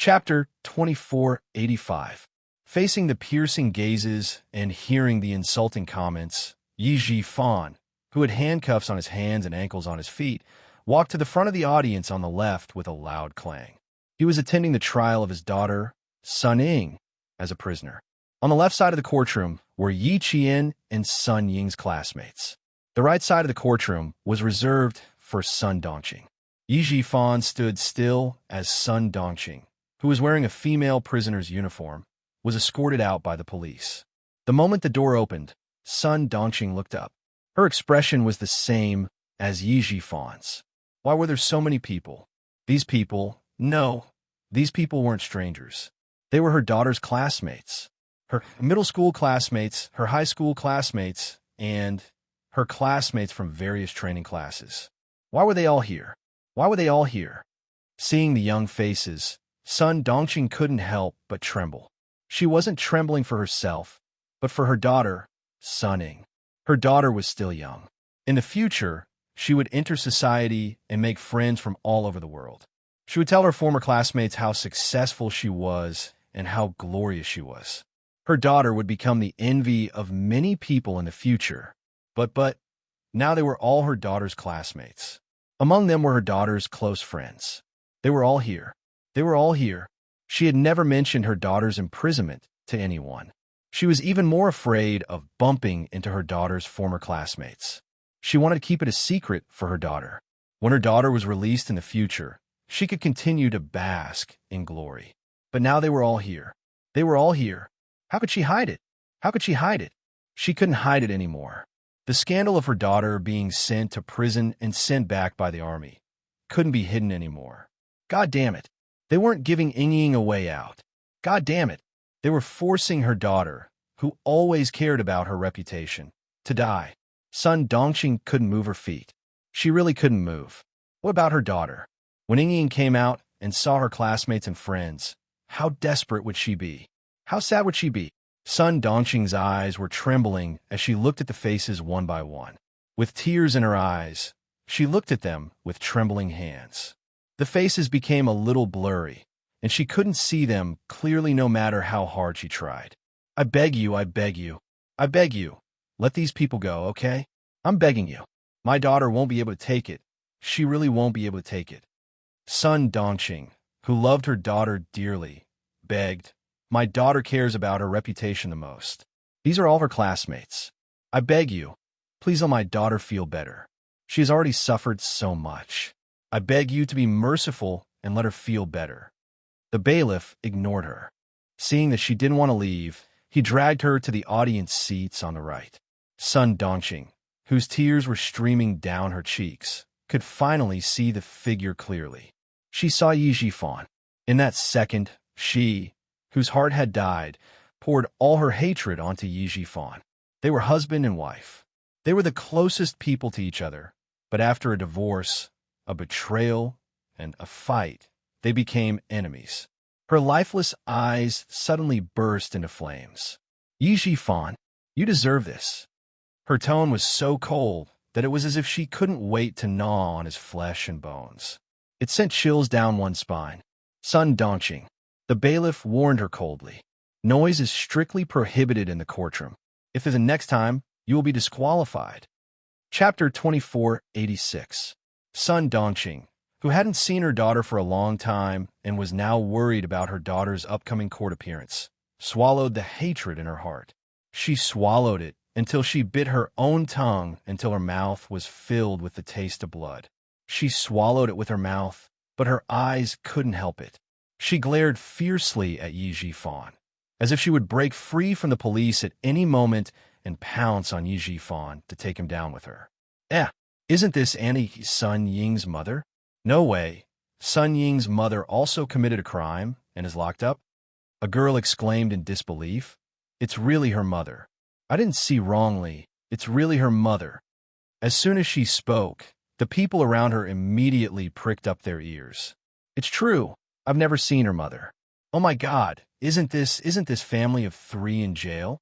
Chapter 2485. Facing the piercing gazes and hearing the insulting comments, Yi Ji Fan, who had handcuffs on his hands and ankles on his feet, walked to the front of the audience on the left with a loud clang. He was attending the trial of his daughter, Sun Ying, as a prisoner. On the left side of the courtroom were Yi Qian and Sun Ying's classmates. The right side of the courtroom was reserved for Sun Dongqing. Yi Ji Fan stood still as Sun Dongqing, who was wearing a female prisoner's uniform, was escorted out by the police. The moment the door opened, Sun Dongqing looked up. Her expression was the same as Yi Ji Fan's. Why were there so many people? These people weren't strangers. They were her daughter's classmates. Her middle school classmates, her high school classmates, and her classmates from various training classes. Why were they all here? Why were they all here? Seeing the young faces, Sun Dongqing couldn't help but tremble. She wasn't trembling for herself, but for her daughter, Sun Ying. Her daughter was still young. In the future, she would enter society and make friends from all over the world. She would tell her former classmates how successful she was and how glorious she was. Her daughter would become the envy of many people in the future. But now they were all her daughter's classmates. Among them were her daughter's close friends. They were all here. They were all here. She had never mentioned her daughter's imprisonment to anyone. She was even more afraid of bumping into her daughter's former classmates. She wanted to keep it a secret for her daughter. When her daughter was released in the future, she could continue to bask in glory. But now they were all here. They were all here. How could she hide it? How could she hide it? She couldn't hide it anymore. The scandal of her daughter being sent to prison and sent back by the army couldn't be hidden anymore. God damn it. They weren't giving Ying a way out. God damn it. They were forcing her daughter, who always cared about her reputation, to die. Sun Dongqing couldn't move her feet. She really couldn't move. What about her daughter? When Ying came out and saw her classmates and friends, how desperate would she be? How sad would she be? Sun Dongqing's eyes were trembling as she looked at the faces one by one. With tears in her eyes, she looked at them with trembling hands. The faces became a little blurry, and she couldn't see them clearly no matter how hard she tried. I beg you, I beg you, I beg you. Let these people go, okay? I'm begging you. My daughter won't be able to take it. She really won't be able to take it. Sun Dongqing, who loved her daughter dearly, begged, my daughter cares about her reputation the most. These are all her classmates. I beg you, please let my daughter feel better. She has already suffered so much. I beg you to be merciful and let her feel better. The bailiff ignored her. Seeing that she didn't want to leave, he dragged her to the audience seats on the right. Sun Dongqing, whose tears were streaming down her cheeks, could finally see the figure clearly. She saw Yi Ji Fan. In that second, she, whose heart had died, poured all her hatred onto Yi Ji Fan. They were husband and wife. They were the closest people to each other, but after a divorce, a betrayal, and a fight, they became enemies. Her lifeless eyes suddenly burst into flames. Yi Ji Fan, you deserve this. Her tone was so cold that it was as if she couldn't wait to gnaw on his flesh and bones. It sent chills down one's spine. Sun Dongqing, the bailiff warned her coldly. Noise is strictly prohibited in the courtroom. If there's a next time, you will be disqualified. Chapter 2486. Sun Dongqing, who hadn't seen her daughter for a long time and was now worried about her daughter's upcoming court appearance, swallowed the hatred in her heart. She swallowed it until she bit her own tongue until her mouth was filled with the taste of blood. She swallowed it with her mouth, but her eyes couldn't help it. She glared fiercely at Yi Ji Fan, as if she would break free from the police at any moment and pounce on Yi Ji Fan to take him down with her. Isn't this Sun Ying's mother? No way. Sun Ying's mother also committed a crime and is locked up? A girl exclaimed in disbelief. It's really her mother. I didn't see wrongly. It's really her mother. As soon as she spoke, the people around her immediately pricked up their ears. It's true. I've never seen her mother. Oh my God, isn't this family of 3 in jail?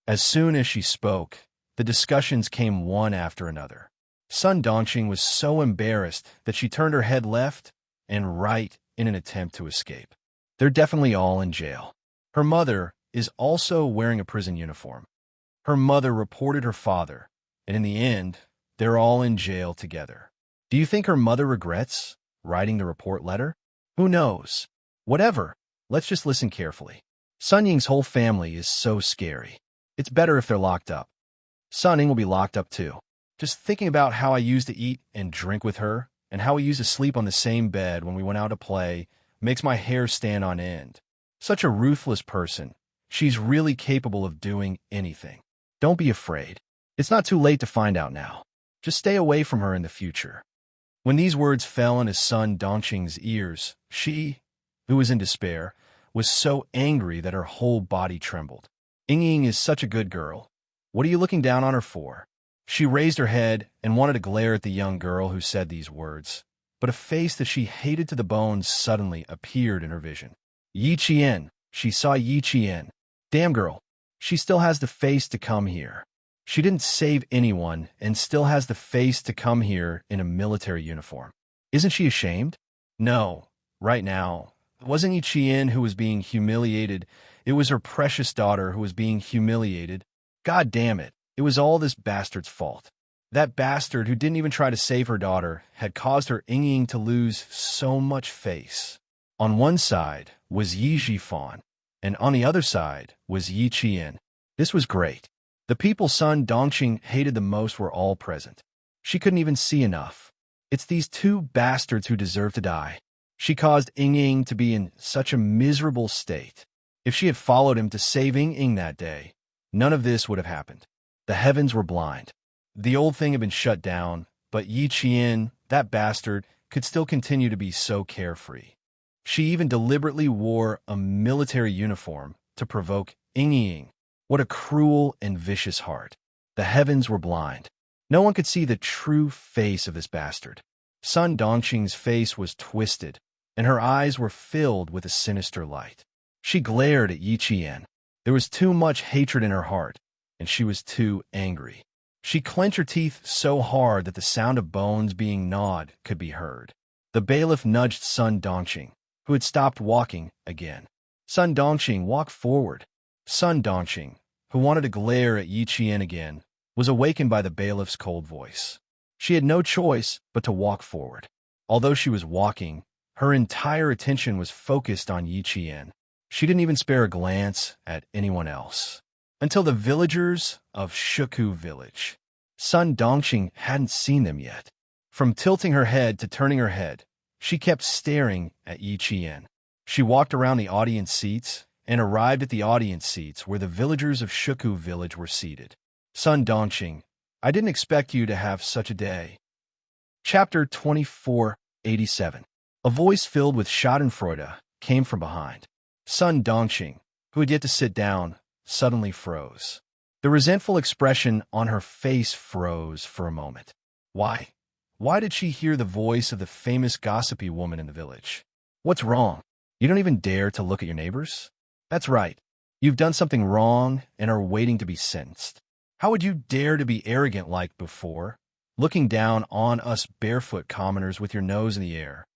As soon as she spoke, the discussions came one after another. Sun Dongqing was so embarrassed that she turned her head left and right in an attempt to escape. They're definitely all in jail. Her mother is also wearing a prison uniform. Her mother reported her father, and in the end, they're all in jail together. Do you think her mother regrets writing the report letter? Who knows? Whatever. Let's just listen carefully. Sun Ying's whole family is so scary. It's better if they're locked up. Sun Ying will be locked up too. Just thinking about how I used to eat and drink with her, and how we used to sleep on the same bed when we went out to play, makes my hair stand on end. Such a ruthless person. She's really capable of doing anything. Don't be afraid. It's not too late to find out now. Just stay away from her in the future. When these words fell on his son Dongqing's ears, she, who was in despair, was so angry that her whole body trembled. Ying is such a good girl. What are you looking down on her for? She raised her head and wanted to glare at the young girl who said these words, but a face that she hated to the bones suddenly appeared in her vision. Yi Qian. She saw Yi Qian. Damn girl. She still has the face to come here. She didn't save anyone and still has the face to come here in a military uniform. Isn't she ashamed? No. Right now, it wasn't Yi Qian who was being humiliated. It was her precious daughter who was being humiliated. God damn it. It was all this bastard's fault. That bastard who didn't even try to save her daughter had caused her Ying to lose so much face. On one side was Yi Zhifan, and on the other side was Yi Qian. This was great. The people son Dongqing hated the most were all present. She couldn't even see enough. It's these two bastards who deserve to die. She caused Ying to be in such a miserable state. If she had followed him to save Ying that day, none of this would have happened. The heavens were blind. The old thing had been shut down, but Yi Qian, that bastard, could still continue to be so carefree. She even deliberately wore a military uniform to provoke Ying. What a cruel and vicious heart. The heavens were blind. No one could see the true face of this bastard. Sun Dongqing's face was twisted, and her eyes were filled with a sinister light. She glared at Yi Qian. There was too much hatred in her heart, and she was too angry. She clenched her teeth so hard that the sound of bones being gnawed could be heard. The bailiff nudged Sun Dongqing, who had stopped walking again. Sun Dongqing walked forward. Sun Dongqing, who wanted to glare at Yi Qian again, was awakened by the bailiff's cold voice. She had no choice but to walk forward. Although she was walking, her entire attention was focused on Yi Qian. She didn't even spare a glance at anyone else. Until the villagers of Shuku village. Sun Dongqing hadn't seen them yet. From tilting her head to turning her head, she kept staring at Yi Qian. She walked around the audience seats and arrived at the audience seats where the villagers of Shuku village were seated. Sun Dongqing, I didn't expect you to have such a day. Chapter 2487. A voice filled with schadenfreude came from behind. Sun Dongqing, who had yet to sit down, suddenly froze. The resentful expression on her face froze for a moment. Why? Why did she hear the voice of the famous gossipy woman in the village? What's wrong? You don't even dare to look at your neighbors? That's right. You've done something wrong and are waiting to be sentenced. How would you dare to be arrogant like before, looking down on us barefoot commoners with your nose in the air?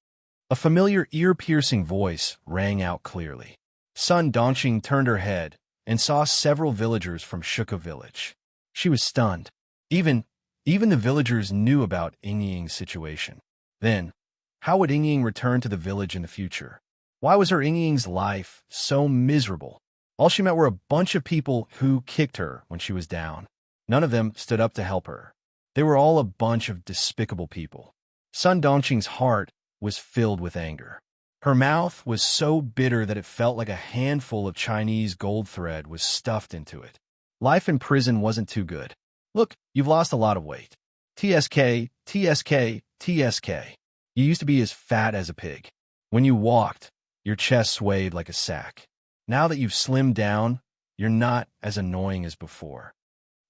A familiar ear-piercing voice rang out clearly. Sun Dongqing turned her head and saw several villagers from Shuka village. She was stunned. Even the villagers knew about Ying's situation. Then, how would Ying return to the village in the future? Why was her Ying's life so miserable? All she met were a bunch of people who kicked her when she was down. None of them stood up to help her. They were all a bunch of despicable people. Sun Dongqing's heart was filled with anger. Her mouth was so bitter that it felt like a handful of Chinese gold thread was stuffed into it. Life in prison wasn't too good. Look, you've lost a lot of weight. TSK, TSK, TSK. You used to be as fat as a pig. When you walked, your chest swayed like a sack. Now that you've slimmed down, you're not as annoying as before.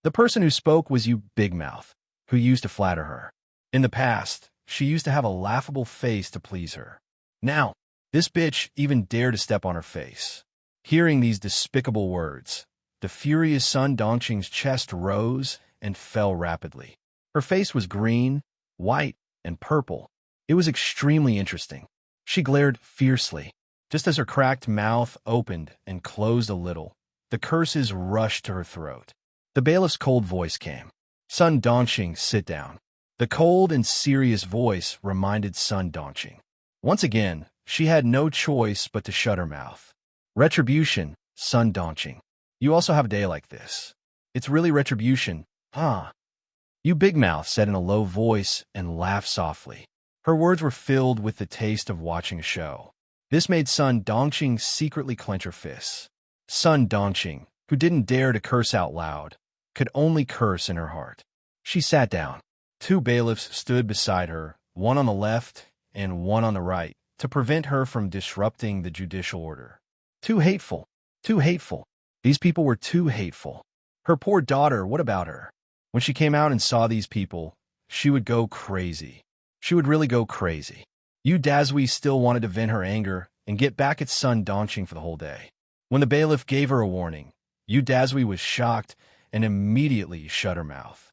The person who spoke was you Big Mouth, who used to flatter her. In the past, she used to have a laughable face to please her. Now, this bitch even dared to step on her face. Hearing these despicable words, the furious Sun Dongqing's chest rose and fell rapidly. Her face was green, white, and purple. It was extremely interesting. She glared fiercely. Just as her cracked mouth opened and closed a little, the curses rushed to her throat. The bailiff's cold voice came. Sun Donqing, sit down. The cold and serious voice reminded Sun Donqing. Once again, she had no choice but to shut her mouth. Retribution, Sun Donqing. You also have a day like this. It's really retribution, huh? You big mouth said in a low voice and laughed softly. Her words were filled with the taste of watching a show. This made Sun Donqing secretly clench her fists. Sun Donqing, who didn't dare to curse out loud, could only curse in her heart. She sat down. Two bailiffs stood beside her, one on the left and one on the right, to prevent her from disrupting the judicial order. Too hateful. Too hateful. These people were too hateful. Her poor daughter, what about her? When she came out and saw these people, she would go crazy. She would really go crazy. Yu Dazui still wanted to vent her anger and get back at Sun Donqing for the whole day. When the bailiff gave her a warning, Yu Dazui was shocked and immediately shut her mouth.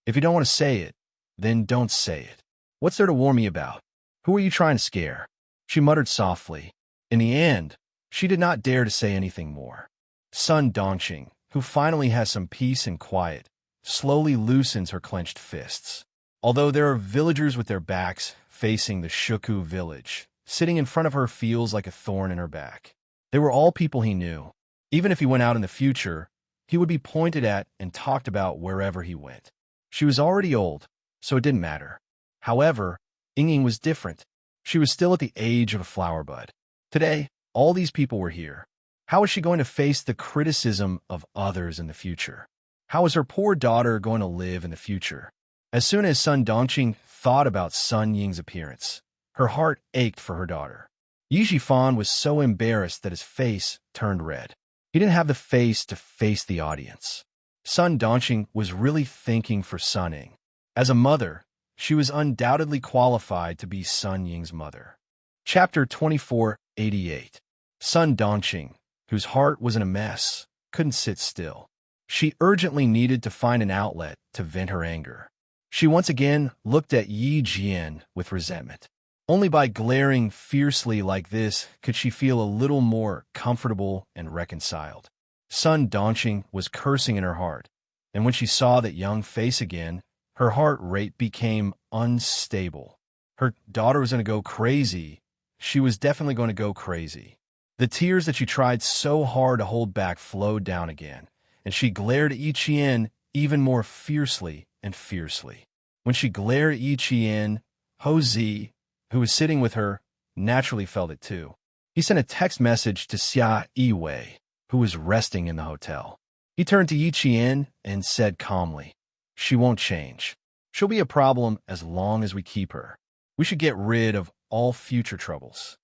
If you don't want to say it, then don't say it. What's there to warn me about? Who are you trying to scare? She muttered softly. In the end, she did not dare to say anything more. Sun Donqing, who finally has some peace and quiet, slowly loosens her clenched fists. Although there are villagers with their backs facing the Shuku village, sitting in front of her feels like a thorn in her back. They were all people he knew. Even if he went out in the future, he would be pointed at and talked about wherever he went. She was already old, so it didn't matter. However, Ying was different. She was still at the age of a flower bud. Today, all these people were here. How was she going to face the criticism of others in the future? How was her poor daughter going to live in the future? As soon as Sun Donqing thought about Sun Ying's appearance, her heart ached for her daughter. Yi Jifan was so embarrassed that his face turned red. He didn't have the face to face the audience. Sun Donqing was really thinking for Sun Ying. As a mother, she was undoubtedly qualified to be Sun Ying's mother. Chapter 2488. Sun Donqing, whose heart was in a mess, couldn't sit still. She urgently needed to find an outlet to vent her anger. She once again looked at Yi Jian with resentment. Only by glaring fiercely like this could she feel a little more comfortable and reconciled. Sun Donqing was cursing in her heart, and when she saw that young face again, her heart rate became unstable. Her daughter was going to go crazy. She was definitely going to go crazy. The tears that she tried so hard to hold back flowed down again, and she glared at Yi Qian even more fiercely and fiercely. When she glared at Yi Qian, Ho Zi, who was sitting with her, naturally felt it too. He sent a text message to Xia Yiwei, who was resting in the hotel. He turned to Yi Qian and said calmly, "She won't change. She'll be a problem as long as we keep her. We should get rid of all future troubles."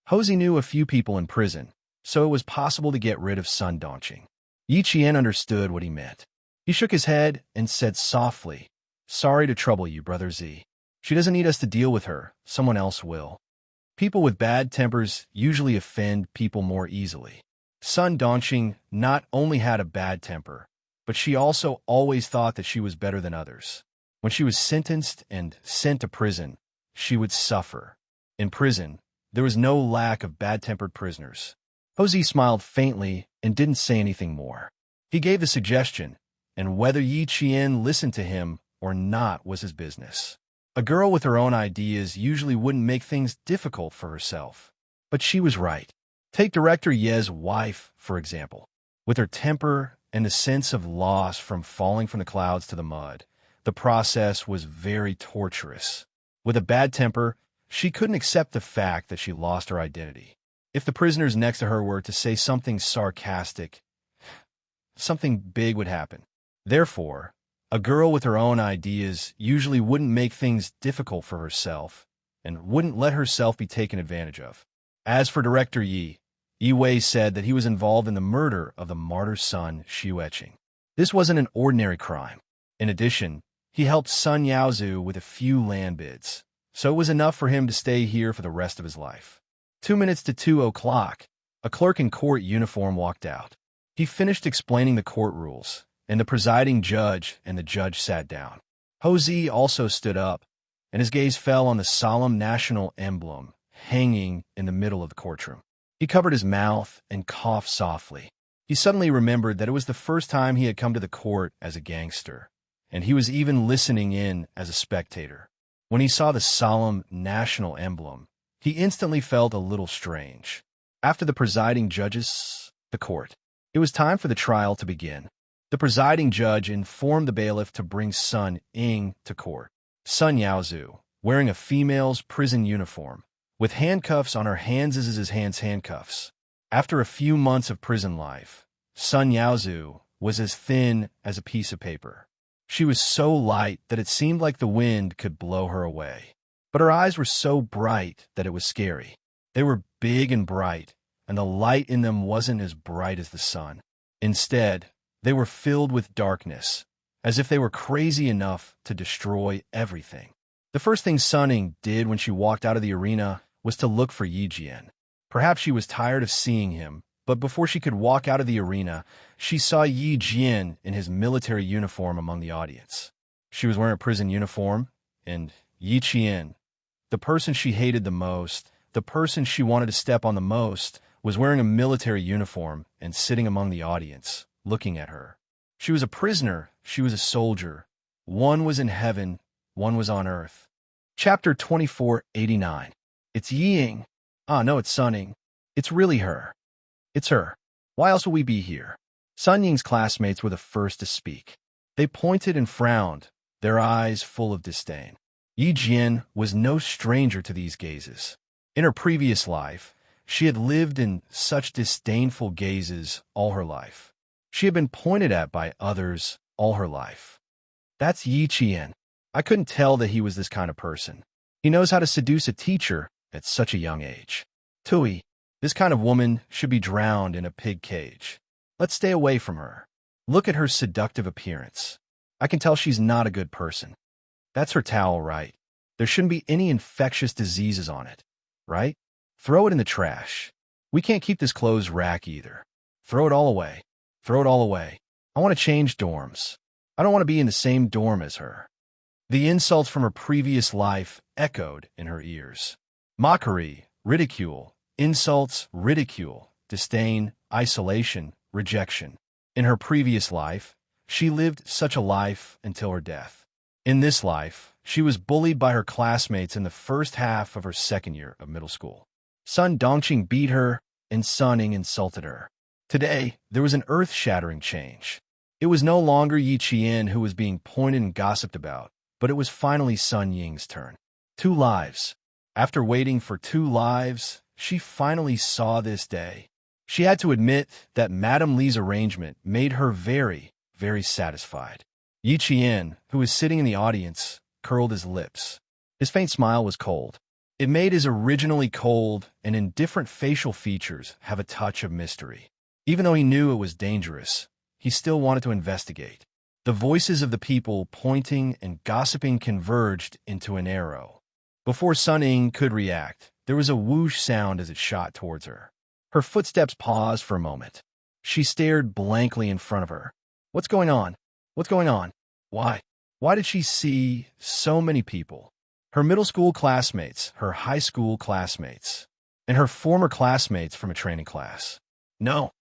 Hosey knew a few people in prison, so it was possible to get rid of Sun Donqing. Yi Qian understood what he meant. He shook his head and said softly, "Sorry to trouble you, Brother Z. She doesn't need us to deal with her. Someone else will." People with bad tempers usually offend people more easily. Sun Donqing not only had a bad temper, but she also always thought that she was better than others. When she was sentenced and sent to prison, she would suffer. In prison, there was no lack of bad-tempered prisoners. Hosey smiled faintly and didn't say anything more. He gave the suggestion, and whether Yi Qian listened to him or not was his business. A girl with her own ideas usually wouldn't make things difficult for herself. But she was right. Take Director Ye's wife, for example. With her temper and the sense of loss from falling from the clouds to the mud, the process was very torturous. With a bad temper, she couldn't accept the fact that she lost her identity. If the prisoners next to her were to say something sarcastic, something big would happen. Therefore, a girl with her own ideas usually wouldn't make things difficult for herself and wouldn't let herself be taken advantage of. As for Director Yi, Yi Wei said that he was involved in the murder of the martyr's son, Xueqing. This wasn't an ordinary crime. In addition, he helped Sun Yaozu with a few land bids, so it was enough for him to stay here for the rest of his life. 2 minutes to 2 o'clock, a clerk in court uniform walked out. He finished explaining the court rules, and the presiding judge and the judge sat down. Hosey also stood up, and his gaze fell on the solemn national emblem hanging in the middle of the courtroom. He covered his mouth and coughed softly. He suddenly remembered that it was the first time he had come to the court as a gangster, and he was even listening in as a spectator. When he saw the solemn national emblem, he instantly felt a little strange. After the presiding judges, the court. It was time for the trial to begin. The presiding judge informed the bailiff to bring Sun Ying to court. Sun Yaozu, wearing a female's prison uniform, with handcuffs on her hands as his handcuffs. After a few months of prison life, Sun Yaozu was as thin as a piece of paper. She was so light that it seemed like the wind could blow her away. But her eyes were so bright that it was scary. They were big and bright, and the light in them wasn't as bright as the sun. Instead, they were filled with darkness, as if they were crazy enough to destroy everything. The first thing Sun Ying did when she walked out of the arena was to look for Yi Jian. Perhaps she was tired of seeing him, but before she could walk out of the arena, she saw Yi Jian in his military uniform among the audience. She was wearing a prison uniform, and Yi Jian, the person she hated the most, the person she wanted to step on the most, was wearing a military uniform and sitting among the audience, looking at her. She was a prisoner, she was a soldier. One was in heaven, one was on earth. Chapter 2489. It's Yi Ying. Ah, no, it's Sun Ying. It's really her. It's her. Why else would we be here? Sun Ying's classmates were the first to speak. They pointed and frowned, their eyes full of disdain. Yi Jian was no stranger to these gazes. In her previous life, she had lived in such disdainful gazes all her life. She had been pointed at by others all her life. That's Yi Jian. I couldn't tell that he was this kind of person. He knows how to seduce a teacher at such a young age. Tui, this kind of woman should be drowned in a pig cage. Let's stay away from her. Look at her seductive appearance. I can tell she's not a good person. That's her towel, right? There shouldn't be any infectious diseases on it, right? Throw it in the trash. We can't keep this clothes rack either. Throw it all away. Throw it all away. I want to change dorms. I don't want to be in the same dorm as her. The insults from her previous life echoed in her ears. Mockery, ridicule, insults, ridicule, disdain, isolation, rejection. In her previous life, she lived such a life until her death. In this life, she was bullied by her classmates in the first half of her second year of middle school. Sun Dongqing beat her, and Sun Ying insulted her. Today, there was an earth-shattering change. It was no longer Yi Jian who was being pointed and gossiped about, but it was finally Sun Ying's turn. 2 lives. After waiting for 2 lives, she finally saw this day. She had to admit that Madame Li's arrangement made her very, very satisfied. Yi Jian, who was sitting in the audience, curled his lips. His faint smile was cold. It made his originally cold and indifferent facial features have a touch of mystery. Even though he knew it was dangerous, he still wanted to investigate. The voices of the people pointing and gossiping converged into an arrow. Before Sun Ying could react, there was a whoosh sound as it shot towards her. Her footsteps paused for a moment. She stared blankly in front of her. What's going on? What's going on? Why? Why did she see so many people? Her middle school classmates, her high school classmates, and her former classmates from a training class. No.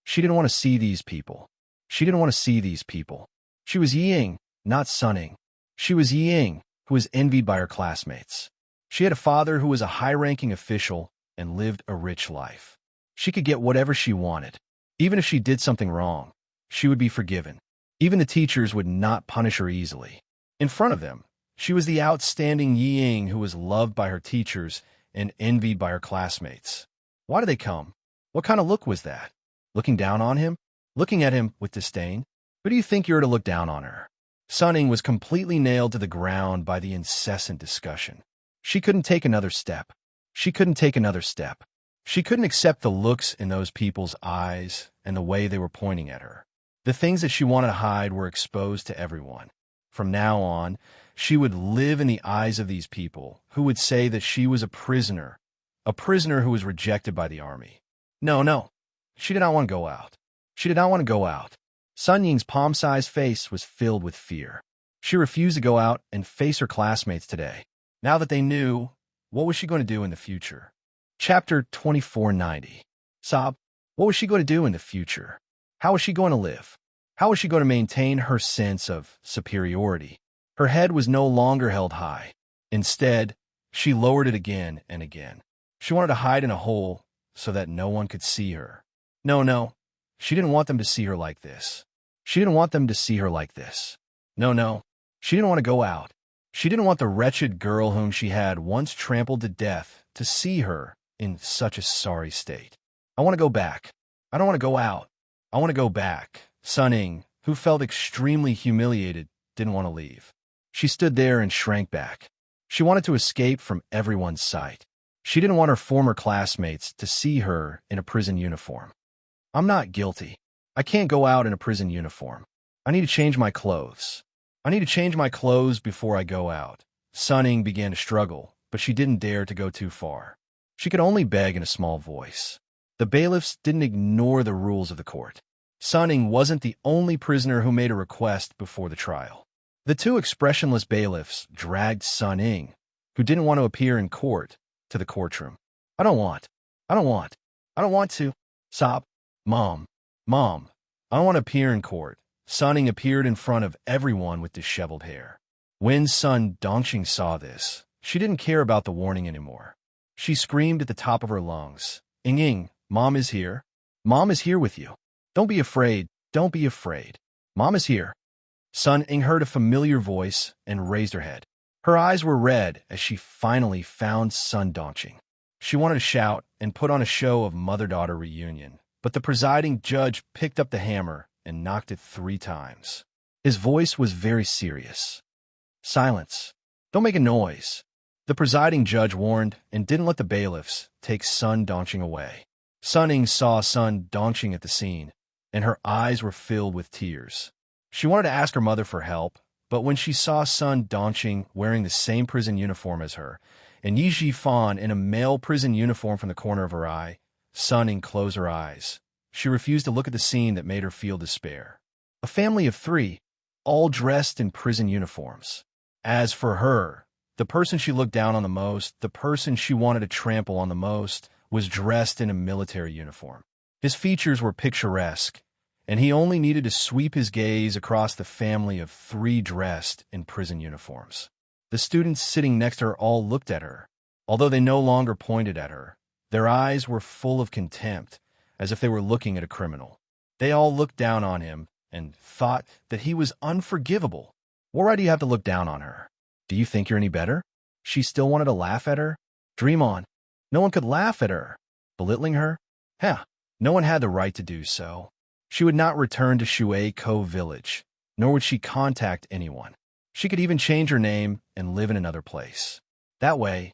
She didn't want to see these people. She didn't want to see these people. She was Yi Ying, not Sun Ying. She was Yi Ying, who was envied by her classmates. She had a father who was a high-ranking official and lived a rich life. She could get whatever she wanted. Even if she did something wrong, she would be forgiven. Even the teachers would not punish her easily. In front of them, she was the outstanding Yi Ying who was loved by her teachers and envied by her classmates. Why did they come? What kind of look was that? Looking down on him? Looking at him with disdain? Who do you think you are to look down on her? Sun Ying was completely nailed to the ground by the incessant discussion. She couldn't take another step. She couldn't take another step. She couldn't accept the looks in those people's eyes and the way they were pointing at her. The things that she wanted to hide were exposed to everyone. From now on, she would live in the eyes of these people who would say that she was a prisoner who was rejected by the army. No. She did not want to go out. She did not want to go out. Sun Ying's palm-sized face was filled with fear. She refused to go out and face her classmates today. Now that they knew, what was she going to do in the future? Chapter 2490. Sob. What was she going to do in the future? How was she going to live? How was she going to maintain her sense of superiority? Her head was no longer held high. Instead, she lowered it again and again. She wanted to hide in a hole so that no one could see her. No. She didn't want them to see her like this. She didn't want them to see her like this. No. She didn't want to go out. She didn't want the wretched girl whom she had once trampled to death to see her in such a sorry state. I want to go back. I don't want to go out. I want to go back. Sun Ying, who felt extremely humiliated, didn't want to leave. She stood there and shrank back. She wanted to escape from everyone's sight. She didn't want her former classmates to see her in a prison uniform. I'm not guilty. I can't go out in a prison uniform. I need to change my clothes. I need to change my clothes before I go out. Sun Ying began to struggle, but she didn't dare to go too far. She could only beg in a small voice. The bailiffs didn't ignore the rules of the court. Sun Ying wasn't the only prisoner who made a request before the trial. The two expressionless bailiffs dragged Sun Ying, who didn't want to appear in court, to the courtroom. I don't want to. Sob. Mom, I don't want to appear in court. Sun Ying appeared in front of everyone with disheveled hair. When Sun Dongqing saw this, she didn't care about the warning anymore. She screamed at the top of her lungs, Ying, Mom is here. Mom is here with you. Don't be afraid. Don't be afraid. Mom is here. Sun Ying heard a familiar voice and raised her head. Her eyes were red as she finally found Sun Dongqing. She wanted to shout and put on a show of mother-daughter reunion, but the presiding judge picked up the hammer and knocked it 3 times. His voice was very serious. Silence. Don't make a noise. The presiding judge warned and didn't let the bailiffs take Sun Dongqing away. Sun Ying saw Sun Dongqing at the scene, and her eyes were filled with tears. She wanted to ask her mother for help, but when she saw Sun Dongqing wearing the same prison uniform as her, and Yi Jifan in a male prison uniform from the corner of her eye, Sun Ying closed her eyes. She refused to look at the scene that made her feel despair. A family of 3, all dressed in prison uniforms. As for her, the person she looked down on the most, the person she wanted to trample on the most, was dressed in a military uniform. His features were picturesque, and he only needed to sweep his gaze across the family of 3 dressed in prison uniforms. The students sitting next to her all looked at her. Although they no longer pointed at her, their eyes were full of contempt, as if they were looking at a criminal. They all looked down on him and thought that he was unforgivable. What right do you have to look down on her? Do you think you're any better? She still wanted to laugh at her? Dream on. No one could laugh at her. Belittling her? No one had the right to do so. She would not return to Shui-Ko village, nor would she contact anyone. She could even change her name and live in another place. That way,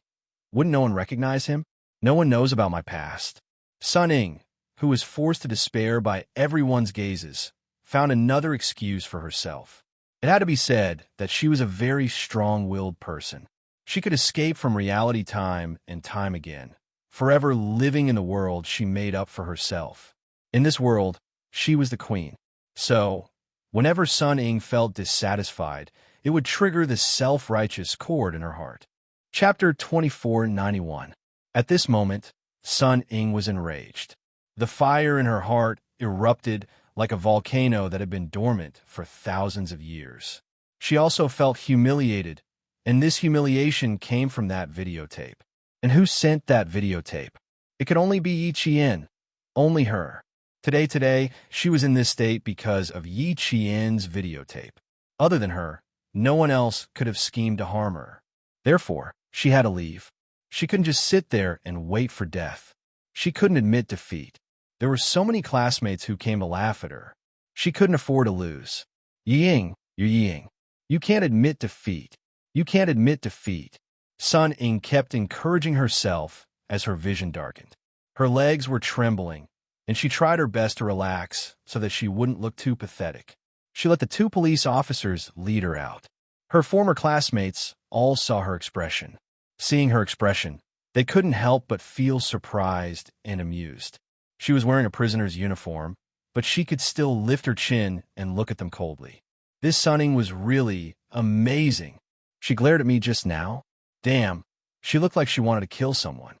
wouldn't no one recognize him? No one knows about my past. Sun Ying, who was forced to despair by everyone's gazes, found another excuse for herself. It had to be said that she was a very strong-willed person. She could escape from reality time and time again, forever living in the world she made up for herself. In this world, she was the queen. So, whenever Sun Ying felt dissatisfied, it would trigger the self-righteous chord in her heart. Chapter 2491. At this moment, Sun Ying was enraged. The fire in her heart erupted like a volcano that had been dormant for thousands of years. She also felt humiliated, and this humiliation came from that videotape. And who sent that videotape? It could only be Yi Qian. Only her. Today, she was in this state because of Yi Qian's videotape. Other than her, no one else could have schemed to harm her. Therefore, she had to leave. She couldn't just sit there and wait for death. She couldn't admit defeat. There were so many classmates who came to laugh at her. She couldn't afford to lose. Ying, you're Ying. You can't admit defeat. You can't admit defeat. Sun Ying kept encouraging herself as her vision darkened. Her legs were trembling, and she tried her best to relax so that she wouldn't look too pathetic. She let the 2 police officers lead her out. Her former classmates all saw her expression. Seeing her expression, they couldn't help but feel surprised and amused. She was wearing a prisoner's uniform, but she could still lift her chin and look at them coldly. This Sun Ying was really amazing. She glared at me just now. Damn, she looked like she wanted to kill someone.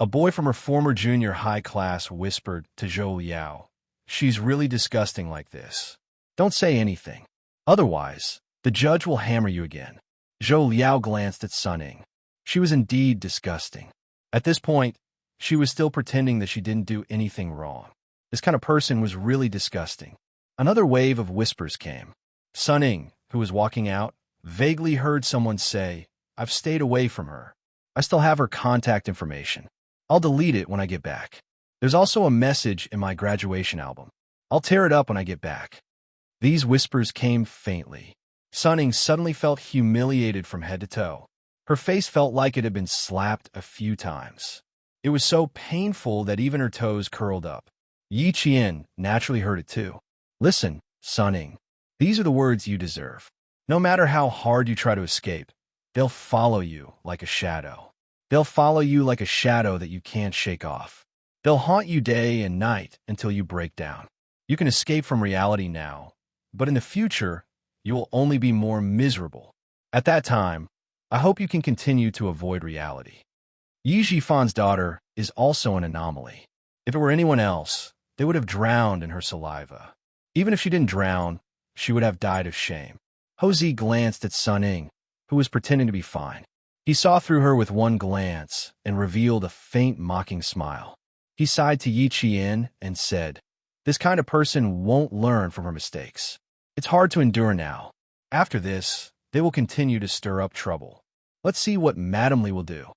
A boy from her former junior high class whispered to Zhou Liao, "She's really disgusting like this. Don't say anything. Otherwise, the judge will hammer you again." Zhou Liao glanced at Sun Ying. She was indeed disgusting. At this point, she was still pretending that she didn't do anything wrong. This kind of person was really disgusting. Another wave of whispers came. Sun Ying, who was walking out, vaguely heard someone say, "I've stayed away from her. I still have her contact information. I'll delete it when I get back. There's also a message in my graduation album. I'll tear it up when I get back." These whispers came faintly. Sun Ying suddenly felt humiliated from head to toe. Her face felt like it had been slapped a few times. It was so painful that even her toes curled up. Yi Qian naturally heard it too. "Listen, Sun Ying, these are the words you deserve. No matter how hard you try to escape, they'll follow you like a shadow. They'll follow you like a shadow that you can't shake off. They'll haunt you day and night until you break down. You can escape from reality now, but in the future, you will only be more miserable. At that time, I hope you can continue to avoid reality." Yi Jifan's daughter is also an anomaly. If it were anyone else, they would have drowned in her saliva. Even if she didn't drown, she would have died of shame. Houzi glanced at Sun Ying, who was pretending to be fine. He saw through her with one glance and revealed a faint mocking smile. He sighed to Yi Qian and said, "This kind of person won't learn from her mistakes. It's hard to endure now. After this, they will continue to stir up trouble. Let's see what Madame Li will do."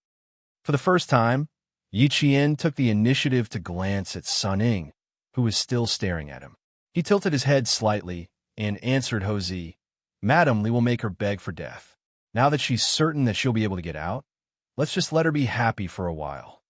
For the first time, Yi Qian took the initiative to glance at Sun Ying, who was still staring at him. He tilted his head slightly and answered Houzi, "Madame Li will make her beg for death. Now that she's certain that she'll be able to get out, let's just let her be happy for a while."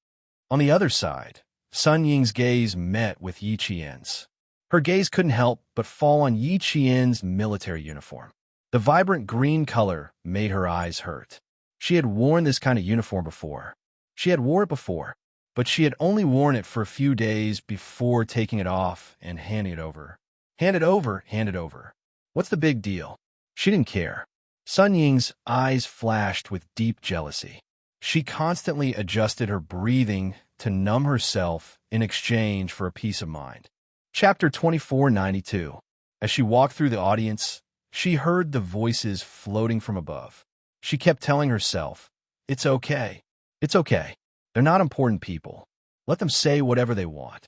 On the other side, Sun Ying's gaze met with Yi Qian's. Her gaze couldn't help but fall on Yi Qian's military uniform. The vibrant green color made her eyes hurt. She had worn this kind of uniform before. She had worn it before, but she had only worn it for a few days before taking it off and handing it over. Hand it over, hand it over. What's the big deal? She didn't care. Sun Ying's eyes flashed with deep jealousy. She constantly adjusted her breathing to numb herself in exchange for a peace of mind. Chapter 2492. As she walked through the audience, she heard the voices floating from above. She kept telling herself, "It's okay. It's okay. They're not important people. Let them say whatever they want."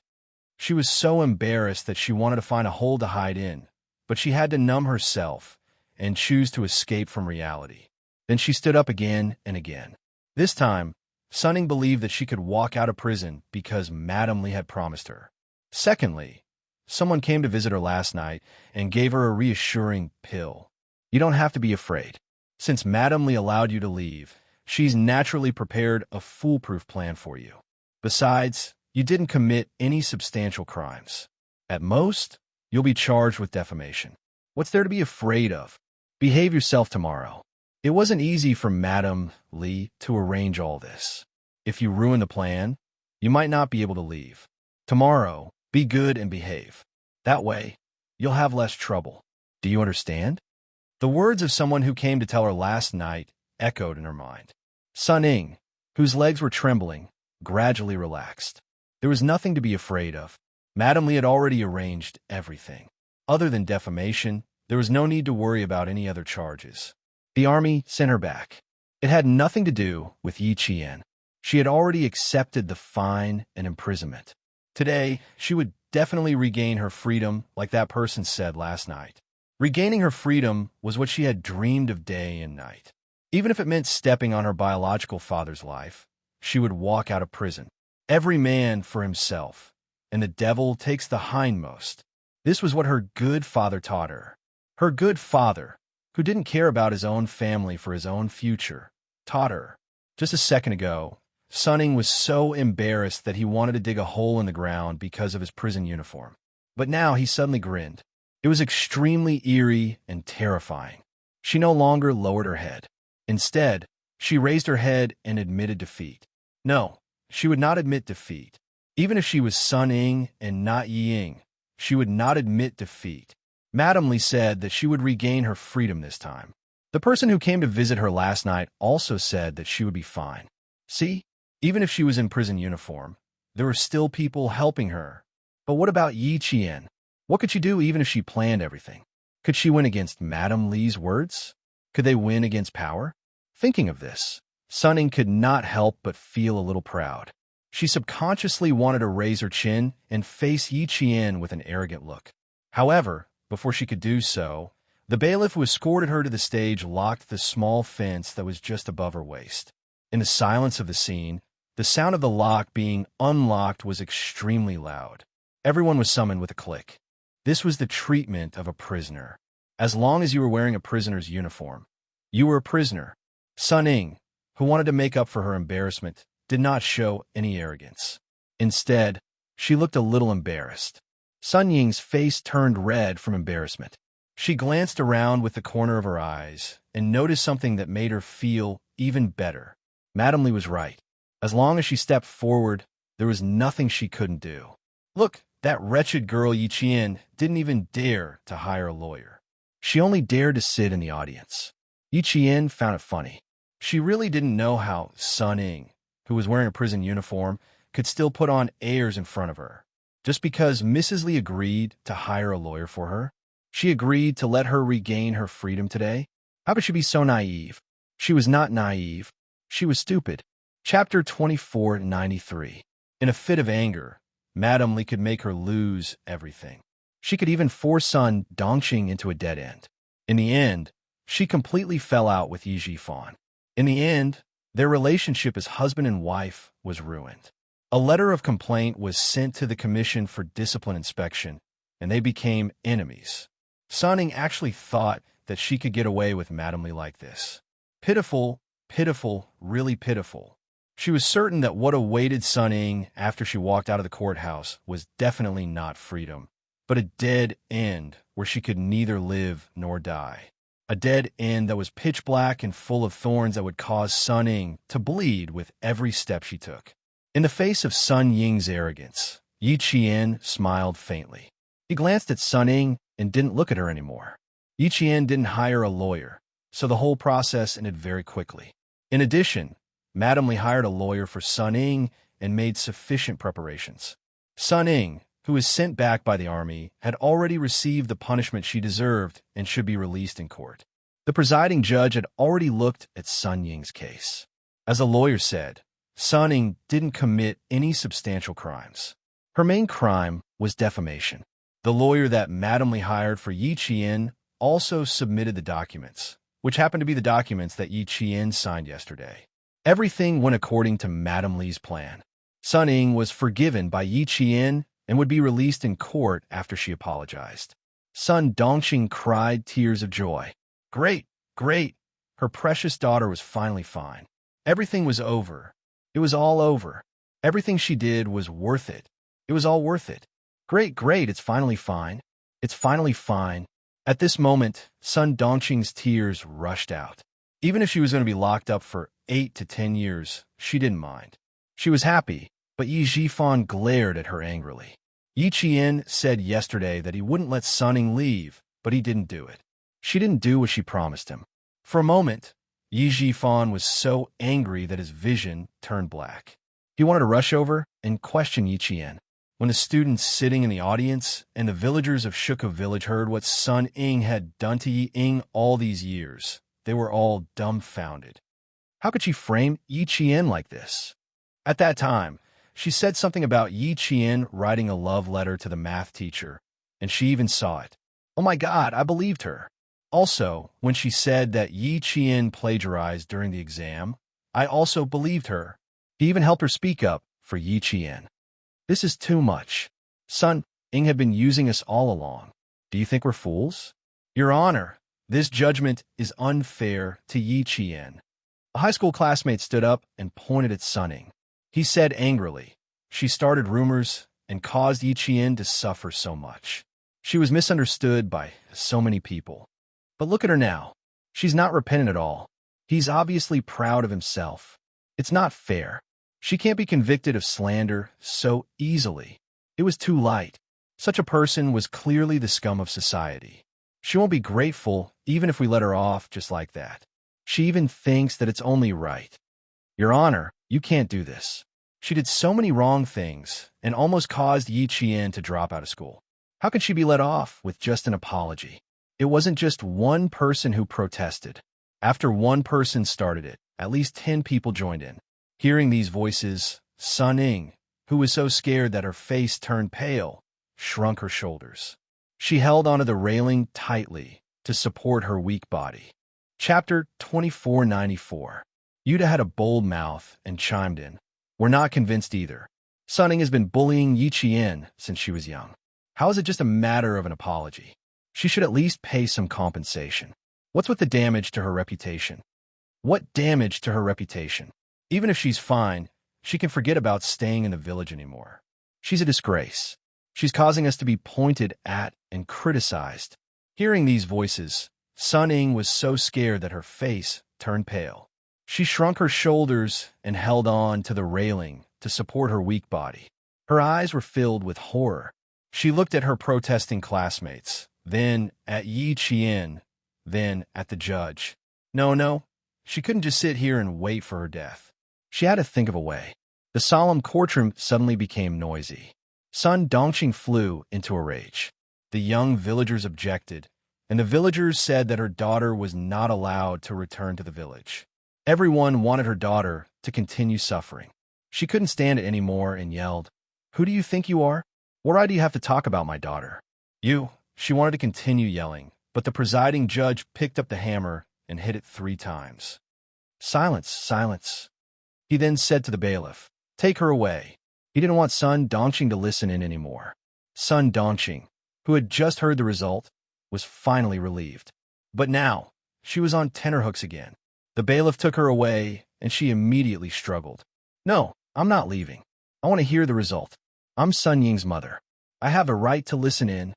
She was so embarrassed that she wanted to find a hole to hide in, but she had to numb herself and choose to escape from reality. Then she stood up again and again. This time, Sun Ying believed that she could walk out of prison because Madame Li had promised her. Secondly, someone came to visit her last night and gave her a reassuring pill. You don't have to be afraid. Since Madame Li allowed you to leave, she's naturally prepared a foolproof plan for you. Besides, you didn't commit any substantial crimes. At most, you'll be charged with defamation. What's there to be afraid of? Behave yourself tomorrow. It wasn't easy for Madame Li to arrange all this. If you ruin the plan, you might not be able to leave. Tomorrow, be good and behave. That way, you'll have less trouble. Do you understand? The words of someone who came to tell her last night echoed in her mind. Sun Ying, whose legs were trembling, gradually relaxed. There was nothing to be afraid of. Madame Li had already arranged everything. Other than defamation, there was no need to worry about any other charges. The army sent her back. It had nothing to do with Yi Qian. She had already accepted the fine and imprisonment. Today, she would definitely regain her freedom like that person said last night. Regaining her freedom was what she had dreamed of day and night. Even if it meant stepping on her biological father's life, she would walk out of prison. Every man for himself, and the devil takes the hindmost. This was what her good father taught her. Her good father, who didn't care about his own family for his own future, taught her. Just a second ago, Sun Ying was so embarrassed that he wanted to dig a hole in the ground because of his prison uniform. But now he suddenly grinned. It was extremely eerie and terrifying. She no longer lowered her head. Instead, she raised her head and admitted defeat. No, she would not admit defeat. Even if she was Sun Ying and not Yi Ying, she would not admit defeat. Madame Li said that she would regain her freedom this time. The person who came to visit her last night also said that she would be fine. See? Even if she was in prison uniform, there were still people helping her. But what about Yi Qian? What could she do even if she planned everything? Could she win against Madame Li's words? Could they win against power? Thinking of this, Sun Ying could not help but feel a little proud. She subconsciously wanted to raise her chin and face Yi Qian with an arrogant look. However, before she could do so, the bailiff who escorted her to the stage locked the small fence that was just above her waist. In the silence of the scene, the sound of the lock being unlocked was extremely loud. Everyone was summoned with a click. This was the treatment of a prisoner. As long as you were wearing a prisoner's uniform, you were a prisoner. Sun Ying, who wanted to make up for her embarrassment, did not show any arrogance. Instead, she looked a little embarrassed. Sun Ying's face turned red from embarrassment. She glanced around with the corner of her eyes and noticed something that made her feel even better. Madame Li was right. As long as she stepped forward, there was nothing she couldn't do. Look, that wretched girl Yi Qian didn't even dare to hire a lawyer. She only dared to sit in the audience. Yi Qian found it funny. She really didn't know how Sun Ying, who was wearing a prison uniform, could still put on airs in front of her. Just because Mrs. Li agreed to hire a lawyer for her, she agreed to let her regain her freedom today? How could she be so naive? She was not naive. She was stupid. Chapter 2493. In a fit of anger, Madame Li could make her lose everything. She could even force Sun Dongxing into a dead end. In the end, she completely fell out with Yi Jifan. In the end, their relationship as husband and wife was ruined. A letter of complaint was sent to the Commission for Discipline Inspection, and they became enemies. Sun Ying actually thought that she could get away with Madame Li like this. Pitiful, pitiful, really pitiful. She was certain that what awaited Sun Ying after she walked out of the courthouse was definitely not freedom, but a dead end where she could neither live nor die. A dead end that was pitch black and full of thorns that would cause Sun Ying to bleed with every step she took. In the face of Sun Ying's arrogance, Yi Qian smiled faintly. He glanced at Sun Ying and didn't look at her anymore. Yi Qian didn't hire a lawyer, so the whole process ended very quickly. In addition, Madame Li hired a lawyer for Sun Ying and made sufficient preparations. Sun Ying, who was sent back by the army, had already received the punishment she deserved and should be released in court. The presiding judge had already looked at Sun Ying's case. As a lawyer said, Sun Ying didn't commit any substantial crimes. Her main crime was defamation. The lawyer that Madame Li hired for Yi Qian also submitted the documents, which happened to be the documents that Yi Qian signed yesterday. Everything went according to Madame Li's plan. Sun Ying was forgiven by Yi Qian and would be released in court after she apologized. Sun Dongxing cried tears of joy. Great, great! Her precious daughter was finally fine. Everything was over. It was all over. Everything she did was worth it. It was all worth it. Great, great, it's finally fine. It's finally fine. At this moment, Sun Dongxing's tears rushed out. Even if she was going to be locked up for 8 to 10 years, she didn't mind. She was happy, but Yi Jifan glared at her angrily. Yi Qian said yesterday that he wouldn't let Sun Ying leave, but he didn't do it. She didn't do what she promised him. For a moment, Yi Jifan was so angry that his vision turned black. He wanted to rush over and question Yi Qian. When the students sitting in the audience and the villagers of Shuka village heard what Sun Ying had done to Yi Ying all these years, they were all dumbfounded. How could she frame Yi Qian like this? At that time, she said something about Yi Qian writing a love letter to the math teacher, and she even saw it. Oh my God, I believed her. Also, when she said that Yi Qian plagiarized during the exam, I also believed her. He even helped her speak up for Yi Qian. This is too much. Sun Ying had been using us all along. Do you think we're fools? Your Honor, this judgment is unfair to Yi Qian. A high school classmate stood up and pointed at Sun Ying. He said angrily, she started rumors and caused Yi Qian to suffer so much. She was misunderstood by so many people. But look at her now. She's not repentant at all. He's obviously proud of himself. It's not fair. She can't be convicted of slander so easily. It was too light. Such a person was clearly the scum of society. She won't be grateful even if we let her off just like that. She even thinks that it's only right. Your Honor, you can't do this. She did so many wrong things and almost caused Yi Qian to drop out of school. How can she be let off with just an apology? It wasn't just one person who protested. After one person started it, at least 10 people joined in. Hearing these voices, Sun Ying, who was so scared that her face turned pale, shrunk her shoulders. She held onto the railing tightly to support her weak body. Chapter 2494. Yuta had a bold mouth and chimed in. We're not convinced either. Sun Ying has been bullying Yi Qian since she was young. How is it just a matter of an apology? She should at least pay some compensation. What's with the damage to her reputation? What damage to her reputation? Even if she's fine, she can forget about staying in the village anymore. She's a disgrace. She's causing us to be pointed at and criticized. Hearing these voices, Sun Ying was so scared that her face turned pale. She shrunk her shoulders and held on to the railing to support her weak body. Her eyes were filled with horror. She looked at her protesting classmates, then at Yi Qian, then at the judge. No, she couldn't just sit here and wait for her death. She had to think of a way. The solemn courtroom suddenly became noisy. Sun Dongqing flew into a rage. The young villagers objected, and the villagers said that her daughter was not allowed to return to the village. Everyone wanted her daughter to continue suffering. She couldn't stand it anymore and yelled, "Who do you think you are? What right do you have to talk about my daughter?" You. She wanted to continue yelling, but the presiding judge picked up the hammer and hit it 3 times. Silence, silence. He then said to the bailiff, "Take her away." He didn't want Sun Dongqing to listen in anymore. Sun Dongqing, who had just heard the result, was finally relieved. But now, she was on tenterhooks again. The bailiff took her away, and she immediately struggled. "No, I'm not leaving. I want to hear the result. I'm Sun Ying's mother. I have a right to listen in.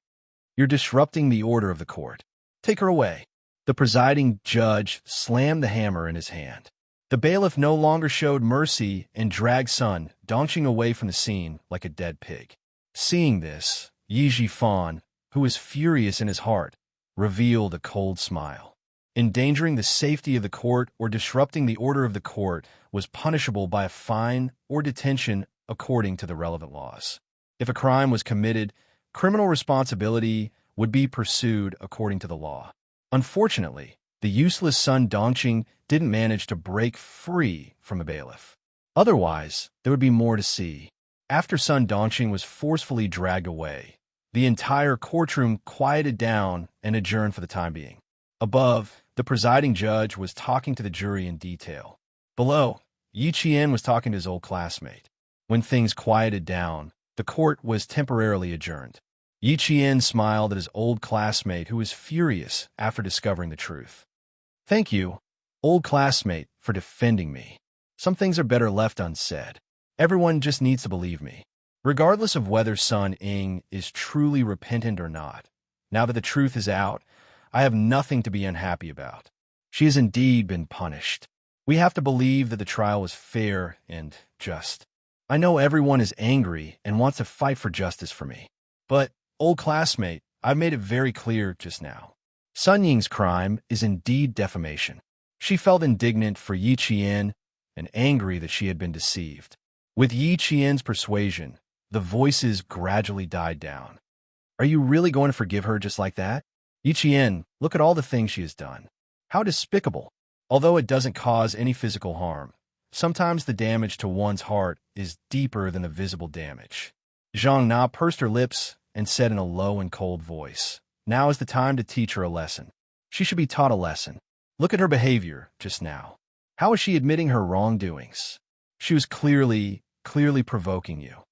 You're disrupting the order of the court. Take her away." The presiding judge slammed the hammer in his hand. The bailiff no longer showed mercy and dragged Sun Dongqing away from the scene like a dead pig. Seeing this, Yi Jifan, who was furious in his heart, revealed a cold smile. Endangering the safety of the court or disrupting the order of the court was punishable by a fine or detention according to the relevant laws. If a crime was committed, criminal responsibility would be pursued according to the law. Unfortunately, the useless Sun Dongqing didn't manage to break free from a bailiff. Otherwise, there would be more to see. After Sun Dongqing was forcefully dragged away, the entire courtroom quieted down and adjourned for the time being. Above, the presiding judge was talking to the jury in detail. Below, Yi Qian was talking to his old classmate. When things quieted down, the court was temporarily adjourned. Yi Qian smiled at his old classmate who was furious after discovering the truth. "Thank you, old classmate, for defending me. Some things are better left unsaid. Everyone just needs to believe me. Regardless of whether Sun Ying is truly repentant or not, now that the truth is out, I have nothing to be unhappy about. She has indeed been punished. We have to believe that the trial was fair and just. I know everyone is angry and wants to fight for justice for me. But, old classmate, I've made it very clear just now. Sun Ying's crime is indeed defamation." She felt indignant for Yi Qian and angry that she had been deceived. With Yi Qian's persuasion, the voices gradually died down. "Are you really going to forgive her just like that? Yi Qian, look at all the things she has done. How despicable. Although it doesn't cause any physical harm, sometimes the damage to one's heart is deeper than the visible damage." Zhang Na pursed her lips and said in a low and cold voice, "Now is the time to teach her a lesson. She should be taught a lesson. Look at her behavior just now. How is she admitting her wrongdoings? She was clearly provoking you.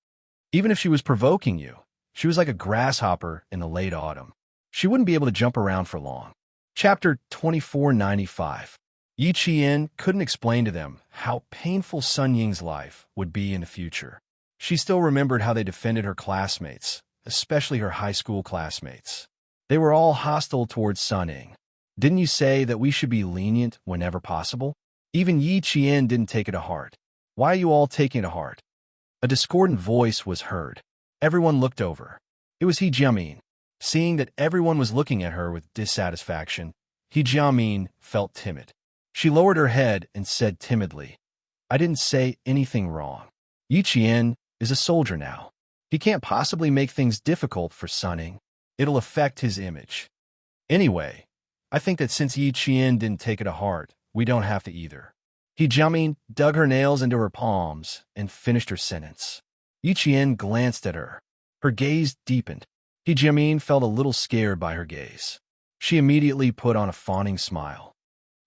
Even if she was provoking you, she was like a grasshopper in the late autumn. She wouldn't be able to jump around for long." Chapter 2495. Yi Qian couldn't explain to them how painful Sun Ying's life would be in the future. She still remembered how they defended her classmates, especially her high school classmates. They were all hostile towards Sun Ying. "Didn't you say that we should be lenient whenever possible?" Even Yi Qian didn't take it to heart. "Why are you all taking it to heart?" A discordant voice was heard. Everyone looked over. It was He Jiamin. Seeing that everyone was looking at her with dissatisfaction, He Jiamin felt timid. She lowered her head and said timidly, I didn't say anything wrong. Yi Qian is a soldier now. He can't possibly make things difficult for Sunning. It'll affect his image. Anyway, I think that since Yi Qian didn't take it to heart, we don't have to either. He Jiamin dug her nails into her palms and finished her sentence. Yi Qian glanced at her. Her gaze deepened. He Jiamin felt a little scared by her gaze. She immediately put on a fawning smile.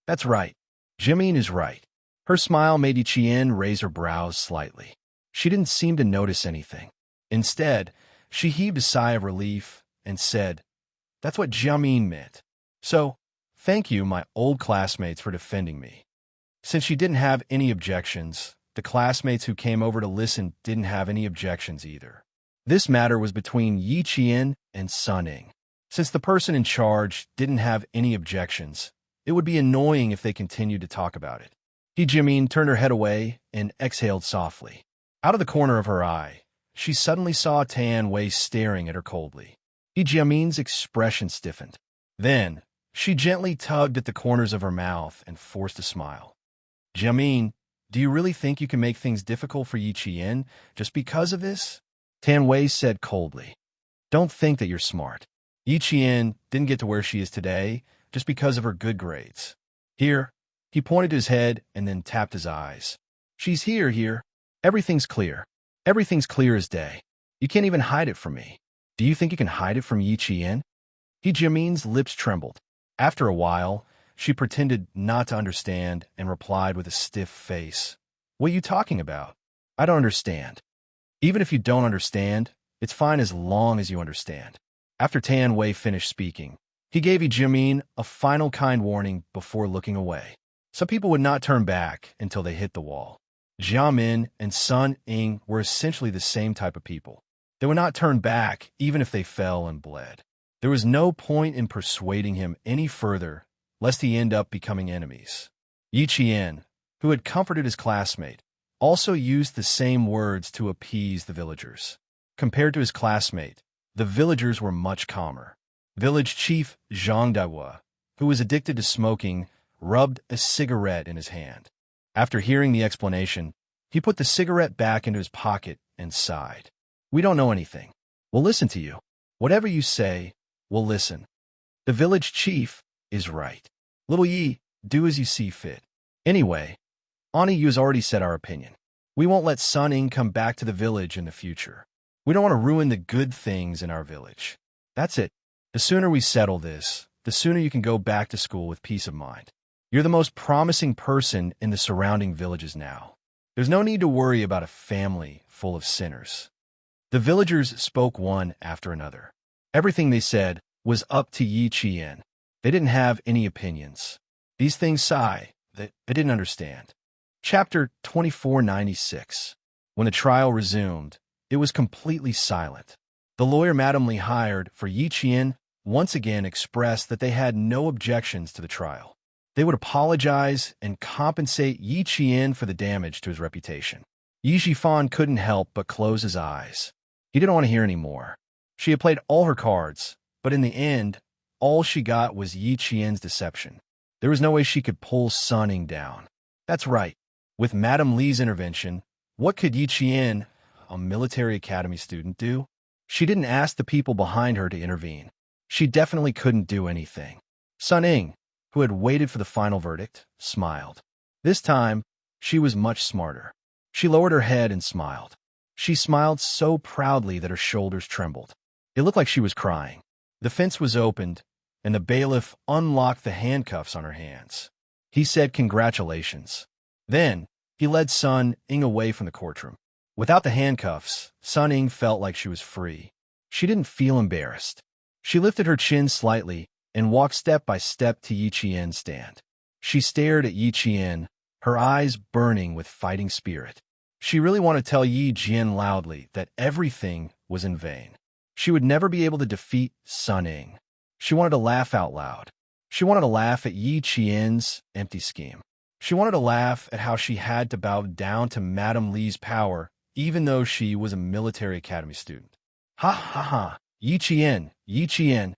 That's right. Jiamin is right. Her smile made Yi Qian raise her brows slightly. She didn't seem to notice anything. Instead, she heaved a sigh of relief and said, "That's what Jiamin meant. So, thank you, my old classmates, for defending me." Since she didn't have any objections, the classmates who came over to listen didn't have any objections either. This matter was between Yi Qian and Sunning. Since the person in charge didn't have any objections, it would be annoying if they continued to talk about it. He Jiamin turned her head away and exhaled softly. Out of the corner of her eye, she suddenly saw Tan Wei staring at her coldly. He Jiamin's expression stiffened. Then, she gently tugged at the corners of her mouth and forced a smile. "Jiamin, do you really think you can make things difficult for Yi Qian just because of this?" Tan Wei said coldly. "Don't think that you're smart. Yi Qian didn't get to where she is today just because of her good grades. Here," he pointed to his head and then tapped his eyes. "She's here. Everything's clear. Everything's clear as day. You can't even hide it from me. Do you think you can hide it from Yi Qian?" He Jiamin's lips trembled. After a while, she pretended not to understand and replied with a stiff face. "What are you talking about? I don't understand." "Even if you don't understand, it's fine as long as you understand." After Tan Wei finished speaking, he gave Yi Jiamin a final kind warning before looking away. Some people would not turn back until they hit the wall. Jia Min and Sun Ying were essentially the same type of people. They would not turn back even if they fell and bled. There was no point in persuading him any further, lest he end up becoming enemies. Yi Qian, who had comforted his classmate, also used the same words to appease the villagers. Compared to his classmate, the villagers were much calmer. Village chief Zhang Daiwa, who was addicted to smoking, rubbed a cigarette in his hand. After hearing the explanation, he put the cigarette back into his pocket and sighed. "We don't know anything. We'll listen to you. Whatever you say, we'll listen. The village chief is right. Little Yi, do as you see fit. Anyway, Ani Yu has already said our opinion. We won't let Sun Ying come back to the village in the future. We don't want to ruin the good things in our village. That's it. The sooner we settle this, the sooner you can go back to school with peace of mind. You're the most promising person in the surrounding villages now. There's no need to worry about a family full of sinners." The villagers spoke one after another. Everything they said was up to Yi Qian. They didn't have any opinions. These things sigh that they didn't understand. Chapter 2496. When the trial resumed, it was completely silent. The lawyer Madam Li hired for Yi Qian once again expressed that they had no objections to the trial. They would apologize and compensate Yi Qian for the damage to his reputation. Yi Jifan couldn't help but close his eyes. He didn't want to hear any more. She had played all her cards, but in the end, all she got was Yi Qian's deception. There was no way she could pull Sunning down. That's right. With Madame Li's intervention, what could Yi Qian, a military academy student, do? She didn't ask the people behind her to intervene. She definitely couldn't do anything. Sunning, who had waited for the final verdict, smiled. This time, she was much smarter. She lowered her head and smiled. She smiled so proudly that her shoulders trembled. It looked like she was crying. The fence was opened, and the bailiff unlocked the handcuffs on her hands. He said congratulations. Then, he led Sun Ying away from the courtroom. Without the handcuffs, Sun Ying felt like she was free. She didn't feel embarrassed. She lifted her chin slightly and walked step by step to Yi Qian's stand. She stared at Yi Qian, her eyes burning with fighting spirit. She really wanted to tell Yi Jian loudly that everything was in vain. She would never be able to defeat Sun Ying. She wanted to laugh out loud. She wanted to laugh at Yi Qian's empty scheme. She wanted to laugh at how she had to bow down to Madame Li's power, even though she was a military academy student. Ha ha ha! Yi Qian!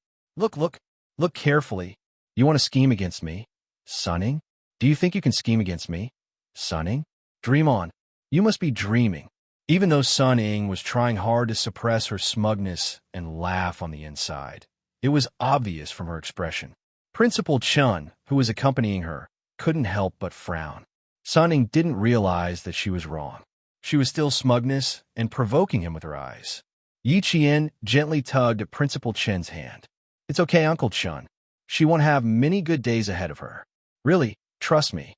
Look carefully. You want to scheme against me? Sun Ying? Do you think you can scheme against me? Sun Ying? Dream on. You must be dreaming. Even though Sun Ying was trying hard to suppress her smugness and laugh on the inside, it was obvious from her expression. Principal Chun, who was accompanying her, couldn't help but frown. Sun Ying didn't realize that she was wrong. She was still smugness and provoking him with her eyes. Yi Qian gently tugged at Principal Chen's hand. It's okay, Uncle Chun. She won't have many good days ahead of her. Really, trust me.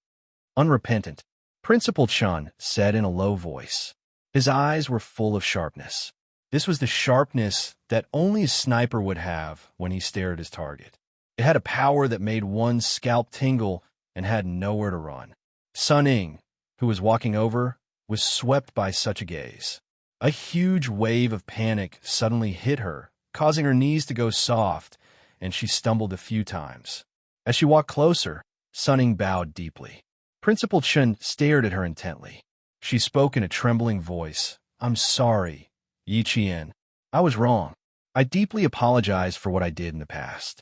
Unrepentant, Principal Chun said in a low voice. His eyes were full of sharpness. This was the sharpness that only a sniper would have when he stared at his target. It had a power that made one's scalp tingle and had nowhere to run. Sun Ying, who was walking over, was swept by such a gaze. A huge wave of panic suddenly hit her, causing her knees to go soft, and she stumbled a few times. As she walked closer, Sun Ying bowed deeply. Principal Chen stared at her intently. She spoke in a trembling voice. I'm sorry, Yi Qian. I was wrong. I deeply apologize for what I did in the past.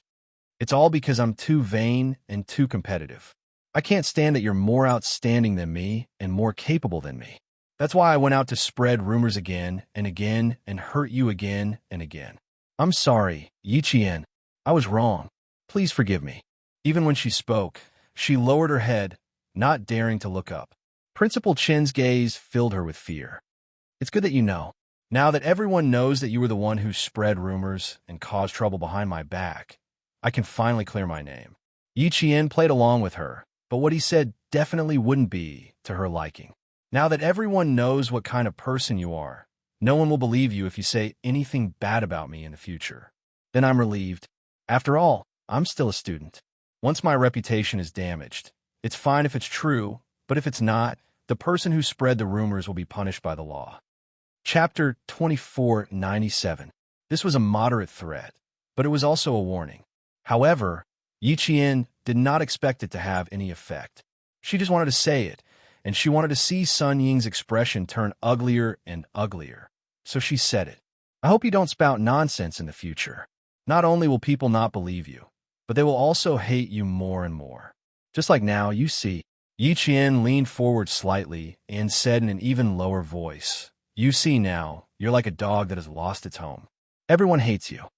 It's all because I'm too vain and too competitive. I can't stand that you're more outstanding than me and more capable than me. That's why I went out to spread rumors again and hurt you again and again. I'm sorry, Yi Qian. I was wrong. Please forgive me. Even when she spoke, she lowered her head, not daring to look up. Principal Chen's gaze filled her with fear. It's good that you know. Now that everyone knows that you were the one who spread rumors and caused trouble behind my back, I can finally clear my name. Yi Qian played along with her, but what he said definitely wouldn't be to her liking. Now that everyone knows what kind of person you are, no one will believe you if you say anything bad about me in the future. Then I'm relieved. After all, I'm still a student. Once my reputation is damaged, it's fine if it's true, but if it's not, the person who spread the rumors will be punished by the law. Chapter 2497. This was a moderate threat, but it was also a warning. However, Yi Qian did not expect it to have any effect. She just wanted to say it, and she wanted to see Sun Ying's expression turn uglier and uglier. So she said it. I hope you don't spout nonsense in the future. Not only will people not believe you, but they will also hate you more and more. Just like now, you see. Yi Qian leaned forward slightly and said in an even lower voice, You see now, you're like a dog that has lost its home. Everyone hates you.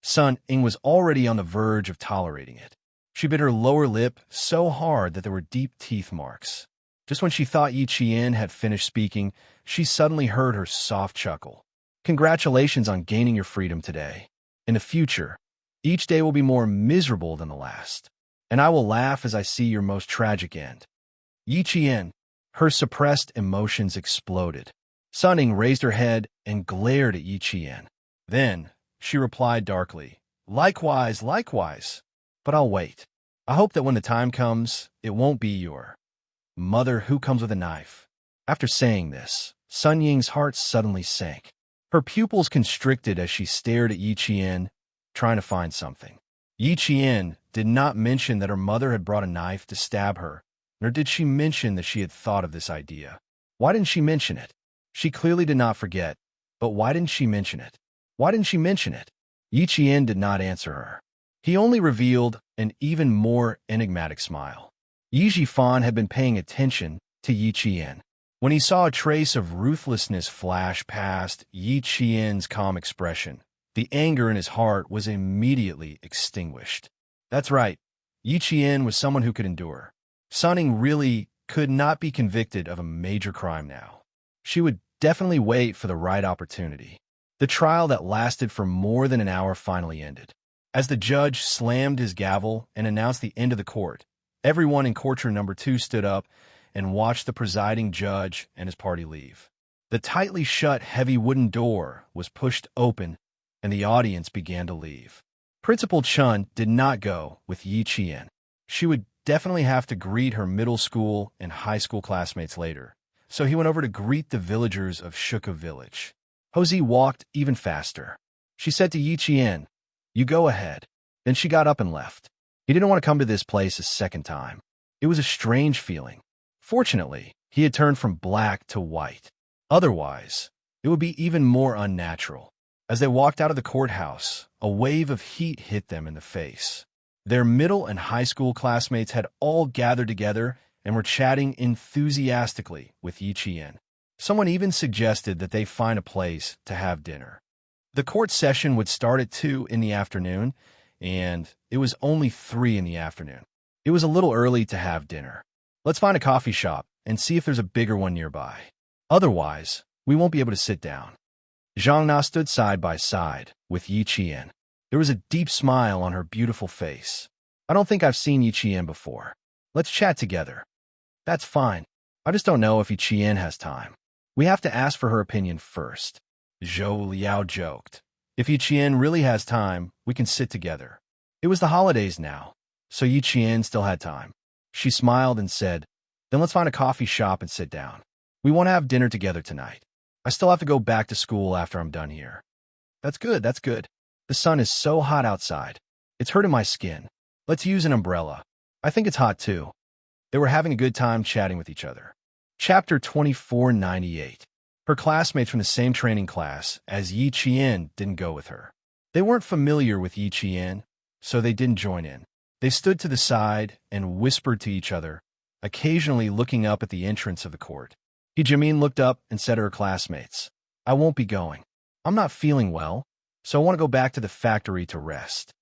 Sun Ying was already on the verge of tolerating it. She bit her lower lip so hard that there were deep teeth marks. Just when she thought Yi Qian had finished speaking, she suddenly heard her soft chuckle. Congratulations on gaining your freedom today. In the future, each day will be more miserable than the last, and I will laugh as I see your most tragic end. Yi Qian, her suppressed emotions exploded. Sun Ying raised her head and glared at Yi Qian. Then, she replied darkly, Likewise, likewise. But I'll wait. I hope that when the time comes, it won't be your mother who comes with a knife. After saying this, Sun Ying's heart suddenly sank. Her pupils constricted as she stared at Yi Qian, trying to find something. Yi Qian did not mention that her mother had brought a knife to stab her, nor did she mention that she had thought of this idea. Why didn't she mention it? She clearly did not forget, but why didn't she mention it? Why didn't she mention it? Yi Qian did not answer her. He only revealed an even more enigmatic smile. Yi Jifan had been paying attention to Yi Qian. When he saw a trace of ruthlessness flash past Yi Qian's calm expression, the anger in his heart was immediately extinguished. That's right, Yi Qian was someone who could endure. Sun Ying really could not be convicted of a major crime now. She would definitely wait for the right opportunity. The trial that lasted for more than an hour finally ended. As the judge slammed his gavel and announced the end of the court, everyone in courtroom number 2 stood up and watched the presiding judge and his party leave. The tightly shut heavy wooden door was pushed open, and the audience began to leave. Principal Chun did not go with Yi Qian. She would definitely have to greet her middle school and high school classmates later, so he went over to greet the villagers of Shuka village. Hosey walked even faster. She said to Yi Qian, You go ahead. Then she got up and left. He didn't want to come to this place a second time. It was a strange feeling. Fortunately, he had turned from black to white. Otherwise, it would be even more unnatural. As they walked out of the courthouse, a wave of heat hit them in the face. Their middle and high school classmates had all gathered together and were chatting enthusiastically with Yi Qian. Someone even suggested that they find a place to have dinner. The court session would start at 2 in the afternoon, and it was only 3 in the afternoon. It was a little early to have dinner. Let's find a coffee shop and see if there's a bigger one nearby. Otherwise, we won't be able to sit down. Zhang Na stood side by side with Yi Qian. There was a deep smile on her beautiful face. I don't think I've seen Yi Qian before. Let's chat together. That's fine. I just don't know if Yi Qian has time. We have to ask for her opinion first. Zhou Liao joked. If Yi Qian really has time, we can sit together. It was the holidays now, so Yi Qian still had time. She smiled and said, then let's find a coffee shop and sit down. We want to have dinner together tonight. I still have to go back to school after I'm done here. That's good, that's good. The sun is so hot outside. It's hurting my skin. Let's use an umbrella. I think it's hot too. They were having a good time chatting with each other. Chapter 2498. Her classmates from the same training class as Yi Qian didn't go with her. They weren't familiar with Yi Qian, so they didn't join in. They stood to the side and whispered to each other, occasionally looking up at the entrance of the court. Yi Jimin looked up and said to her classmates, I won't be going. I'm not feeling well, so I want to go back to the factory to rest.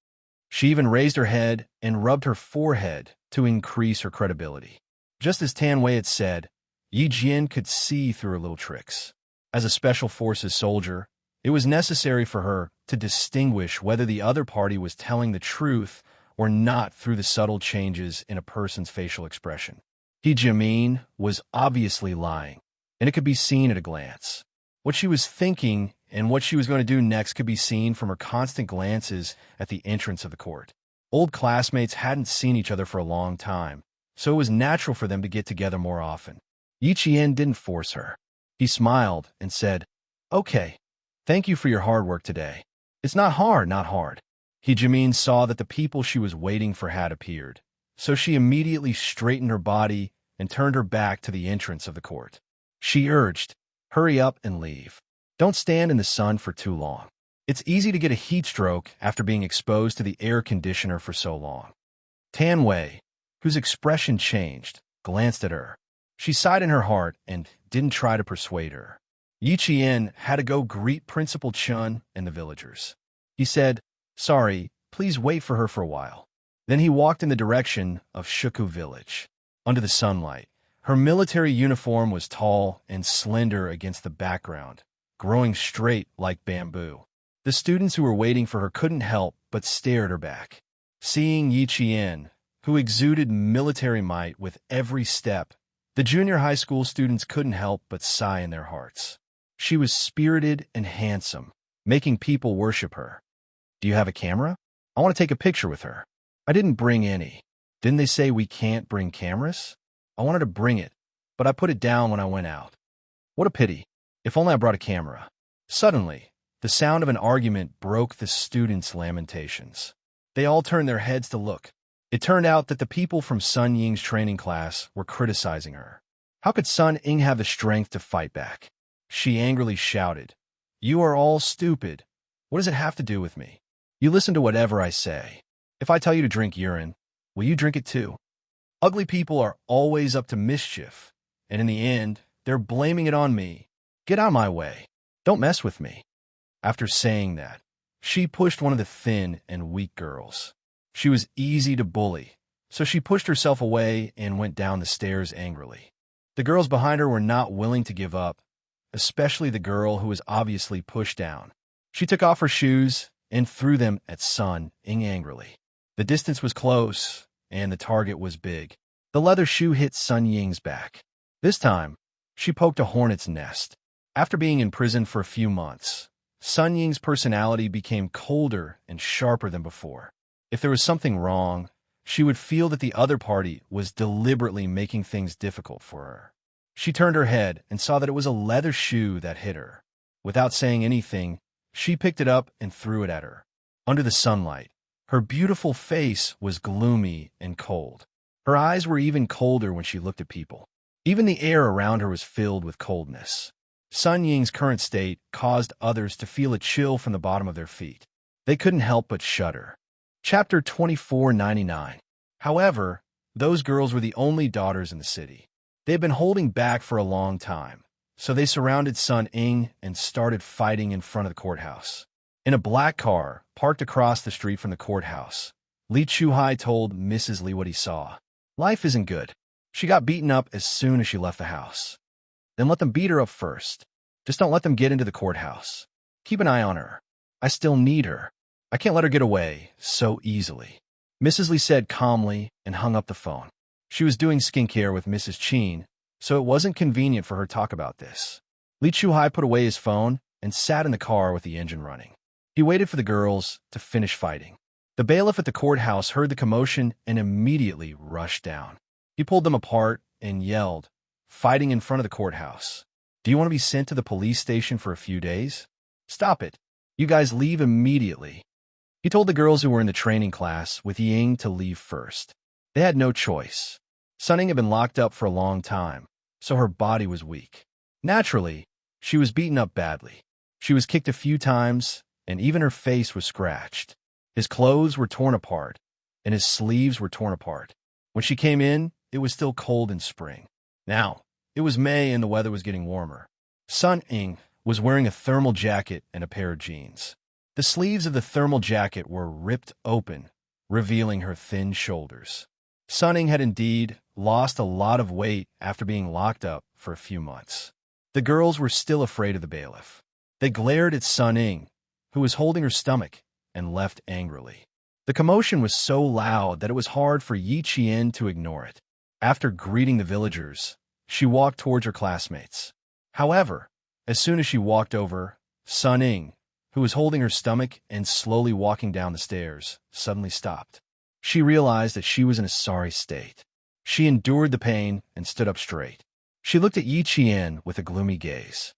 She even raised her head and rubbed her forehead to increase her credibility. Just as Tan Wei had said, Yi Jian could see through her little tricks. As a special forces soldier, it was necessary for her to distinguish whether the other party was telling the truth or not through the subtle changes in a person's facial expression. Yi Jimin was obviously lying, and it could be seen at a glance. What she was thinking and what she was going to do next could be seen from her constant glances at the entrance of the court. Old classmates hadn't seen each other for a long time, so it was natural for them to get together more often. Yi Qian didn't force her. He smiled and said, Okay, thank you for your hard work today. It's not hard, not hard. Yi Jimin saw that the people she was waiting for had appeared, so she immediately straightened her body and turned her back to the entrance of the court. She urged, Hurry up and leave. Don't stand in the sun for too long. It's easy to get a heat stroke after being exposed to the air conditioner for so long. Tan Wei, whose expression changed, glanced at her. She sighed in her heart and didn't try to persuade her. Yi Qian had to go greet Principal Chun and the villagers. He said, Sorry, please wait for her for a while. Then he walked in the direction of Shuku village. Under the sunlight, her military uniform was tall and slender against the background, growing straight like bamboo. The students who were waiting for her couldn't help but stare at her back. Seeing Yi Qian, who exuded military might with every step, the junior high school students couldn't help but sigh in their hearts. She was spirited and handsome, making people worship her. Do you have a camera? I want to take a picture with her. I didn't bring any. Didn't they say we can't bring cameras? I wanted to bring it, but I put it down when I went out. What a pity. If only I brought a camera. Suddenly, the sound of an argument broke the students' lamentations. They all turned their heads to look. It turned out that the people from Sun Ying's training class were criticizing her. How could Sun Ying have the strength to fight back? She angrily shouted, You are all stupid. What does it have to do with me? You listen to whatever I say. If I tell you to drink urine, will you drink it too? Ugly people are always up to mischief, and in the end, they're blaming it on me. Get out of my way. Don't mess with me. After saying that, she pushed one of the thin and weak girls. She was easy to bully, so she pushed herself away and went down the stairs angrily. The girls behind her were not willing to give up, especially the girl who was obviously pushed down. She took off her shoes and threw them at Sun Ying angrily. The distance was close, and the target was big. The leather shoe hit Sun Ying's back. This time, she poked a hornet's nest. After being in prison for a few months, Sun Ying's personality became colder and sharper than before. If there was something wrong, she would feel that the other party was deliberately making things difficult for her. She turned her head and saw that it was a leather shoe that hit her. Without saying anything, she picked it up and threw it at her. Under the sunlight, her beautiful face was gloomy and cold. Her eyes were even colder when she looked at people. Even the air around her was filled with coldness. Sun Ying's current state caused others to feel a chill from the bottom of their feet. They couldn't help but shudder. Chapter 2499. However, Those girls were the only daughters in the city. They had been holding back for a long time, so they surrounded Sun Ying and started fighting in front of the courthouse. In a black car, parked across the street from the courthouse, Li Chuhai told Mrs. Li what he saw. Life isn't good. She got beaten up as soon as she left the house. Then let them beat her up first. Just don't let them get into the courthouse. Keep an eye on her. I still need her. I can't let her get away so easily. Mrs. Li said calmly and hung up the phone. She was doing skincare with Mrs. Qin, so it wasn't convenient for her to talk about this. Li Chuhai put away his phone and sat in the car with the engine running. He waited for the girls to finish fighting. The bailiff at the courthouse heard the commotion and immediately rushed down. He pulled them apart and yelled, fighting in front of the courthouse. Do you want to be sent to the police station for a few days? Stop it. You guys leave immediately. He told the girls who were in the training class with Ying to leave first. They had no choice. Sun Ying had been locked up for a long time, so her body was weak. Naturally, she was beaten up badly. She was kicked a few times, and even her face was scratched. His clothes were torn apart, and his sleeves were torn apart. When she came in, it was still cold in spring. Now, it was May and the weather was getting warmer. Sun Ying was wearing a thermal jacket and a pair of jeans. The sleeves of the thermal jacket were ripped open, revealing her thin shoulders. Sun Ying had indeed lost a lot of weight after being locked up for a few months. The girls were still afraid of the bailiff. They glared at Sun Ying, who was holding her stomach, and left angrily. The commotion was so loud that it was hard for Yi Qian to ignore it. After greeting the villagers, she walked towards her classmates. However, as soon as she walked over, Sun Ying, who was holding her stomach and slowly walking down the stairs, suddenly stopped. She realized that she was in a sorry state. She endured the pain and stood up straight. She looked at Yi Qian with a gloomy gaze.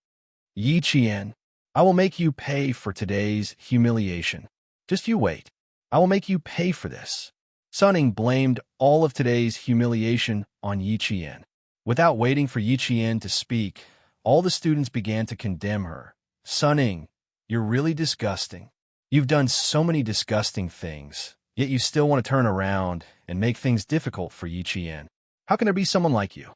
Yi Qian, I will make you pay for today's humiliation. Just you wait. I will make you pay for this. Sun Ying blamed all of today's humiliation on Yi Qian. Without waiting for Yi Qian to speak, all the students began to condemn her. Sun Ying, you're really disgusting. You've done so many disgusting things, yet you still want to turn around and make things difficult for Yi Qian. How can there be someone like you?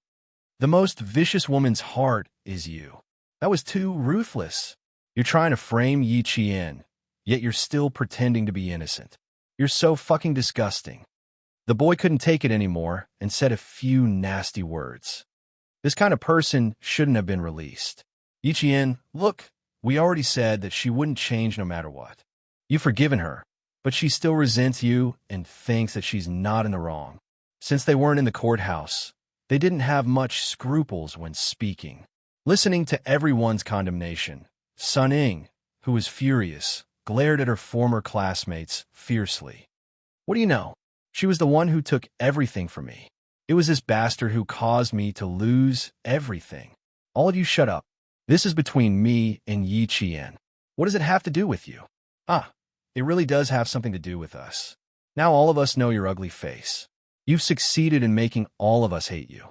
The most vicious woman's heart is you. That was too ruthless. You're trying to frame Yi Qian, yet you're still pretending to be innocent. You're so fucking disgusting. The boy couldn't take it anymore and said a few nasty words. This kind of person shouldn't have been released. Yi Qian, look, we already said that she wouldn't change no matter what. You've forgiven her, but she still resents you and thinks that she's not in the wrong. Since they weren't in the courthouse, they didn't have much scruples when speaking. Listening to everyone's condemnation, Sun Ying, who was furious, glared at her former classmates fiercely. What do you know? She was the one who took everything from me. It was this bastard who caused me to lose everything. All of you shut up. This is between me and Yi Qian. What does it have to do with you? It really does have something to do with us. Now all of us know your ugly face. You've succeeded in making all of us hate you.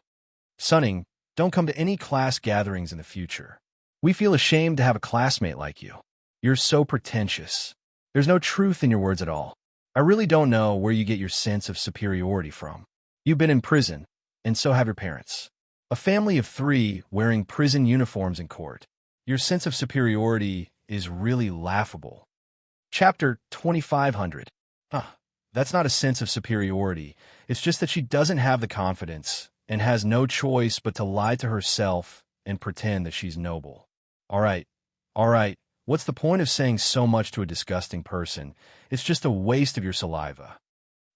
Sun Ying, don't come to any class gatherings in the future. We feel ashamed to have a classmate like you. You're so pretentious. There's no truth in your words at all. I really don't know where you get your sense of superiority from. You've been in prison, and so have your parents. A family of 3 wearing prison uniforms in court. Your sense of superiority is really laughable. Chapter 2500. That's not a sense of superiority. It's just that she doesn't have the confidence and has no choice but to lie to herself and pretend that she's noble. All right. What's the point of saying so much to a disgusting person? It's just a waste of your saliva.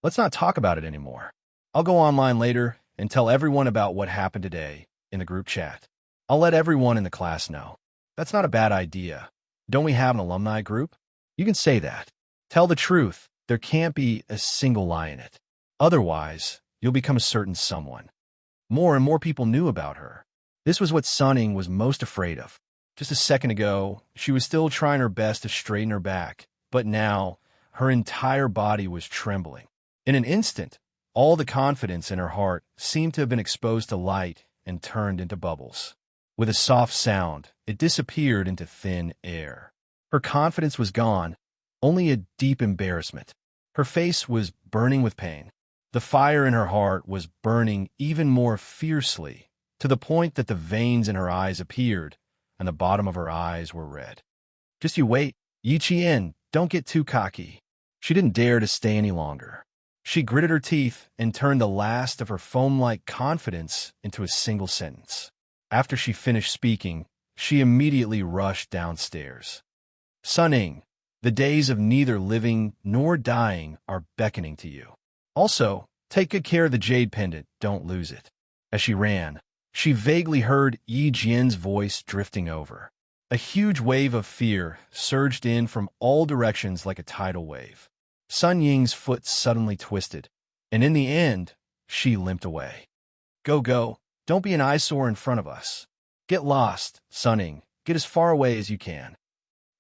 Let's not talk about it anymore. I'll go online later and tell everyone about what happened today in the group chat. I'll let everyone in the class know. That's not a bad idea. Don't we have an alumni group? You can say that. Tell the truth. There can't be a single lie in it. Otherwise, you'll become a certain someone. More and more people knew about her. This was what Sun Ying was most afraid of. Just a second ago, she was still trying her best to straighten her back, but now her entire body was trembling. In an instant, all the confidence in her heart seemed to have been exposed to light and turned into bubbles. With a soft sound, it disappeared into thin air. Her confidence was gone, only a deep embarrassment. Her face was burning with pain. The fire in her heart was burning even more fiercely, to the point that the veins in her eyes appeared, and the bottom of her eyes were red. Just you wait, Yi Qian, don't get too cocky. She didn't dare to stay any longer. She gritted her teeth and turned the last of her foam-like confidence into a single sentence. After she finished speaking, she immediately rushed downstairs. Sun Ying, the days of neither living nor dying are beckoning to you. Also, take good care of the jade pendant, don't lose it. As she ran, she vaguely heard Yi Jian's voice drifting over. A huge wave of fear surged in from all directions like a tidal wave. Sun Ying's foot suddenly twisted, and in the end, she limped away. Go, don't be an eyesore in front of us. Get lost, Sun Ying, get as far away as you can.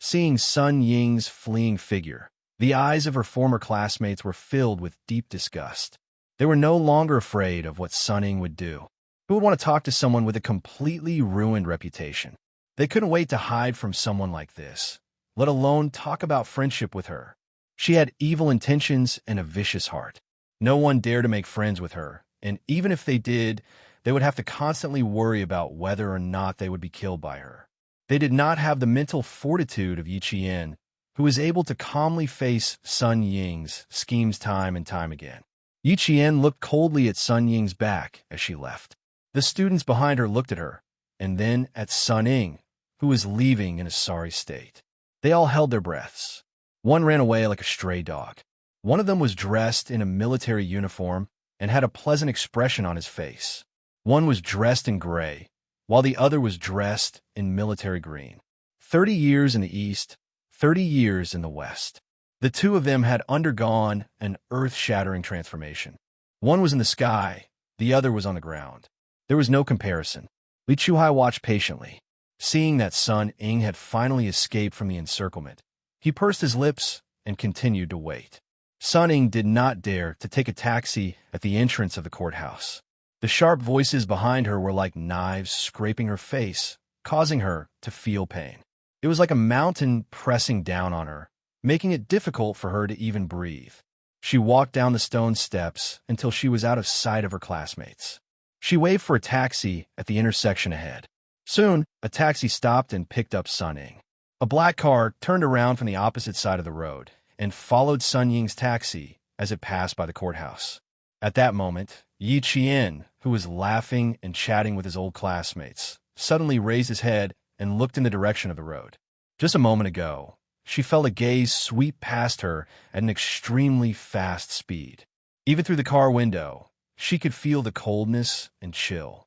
Seeing Sun Ying's fleeing figure, the eyes of her former classmates were filled with deep disgust. They were no longer afraid of what Sun Ying would do. Who would want to talk to someone with a completely ruined reputation? They couldn't wait to hide from someone like this, let alone talk about friendship with her. She had evil intentions and a vicious heart. No one dared to make friends with her, and even if they did, they would have to constantly worry about whether or not they would be killed by her. They did not have the mental fortitude of Yi Qian, who was able to calmly face Sun Ying's schemes time and time again. Yi Qian looked coldly at Sun Ying's back as she left. The students behind her looked at her, and then at Sun Ying, who was leaving in a sorry state. They all held their breaths. One ran away like a stray dog. One of them was dressed in a military uniform and had a pleasant expression on his face. One was dressed in gray, while the other was dressed in military green. 30 years in the East, 30 years in the West. The two of them had undergone an earth-shattering transformation. One was in the sky, the other was on the ground. There was no comparison. Li Chuhai watched patiently. Seeing that Sun Ying had finally escaped from the encirclement, he pursed his lips and continued to wait. Sun Ying did not dare to take a taxi at the entrance of the courthouse. The sharp voices behind her were like knives scraping her face, causing her to feel pain. It was like a mountain pressing down on her, making it difficult for her to even breathe. She walked down the stone steps until she was out of sight of her classmates. She waved for a taxi at the intersection ahead. Soon, a taxi stopped and picked up Sun Ying. A black car turned around from the opposite side of the road and followed Sun Ying's taxi as it passed by the courthouse. At that moment, Yi Qian, who was laughing and chatting with his old classmates, suddenly raised his head and looked in the direction of the road. Just a moment ago, she felt a gaze sweep past her at an extremely fast speed. Even through the car window, she could feel the coldness and chill.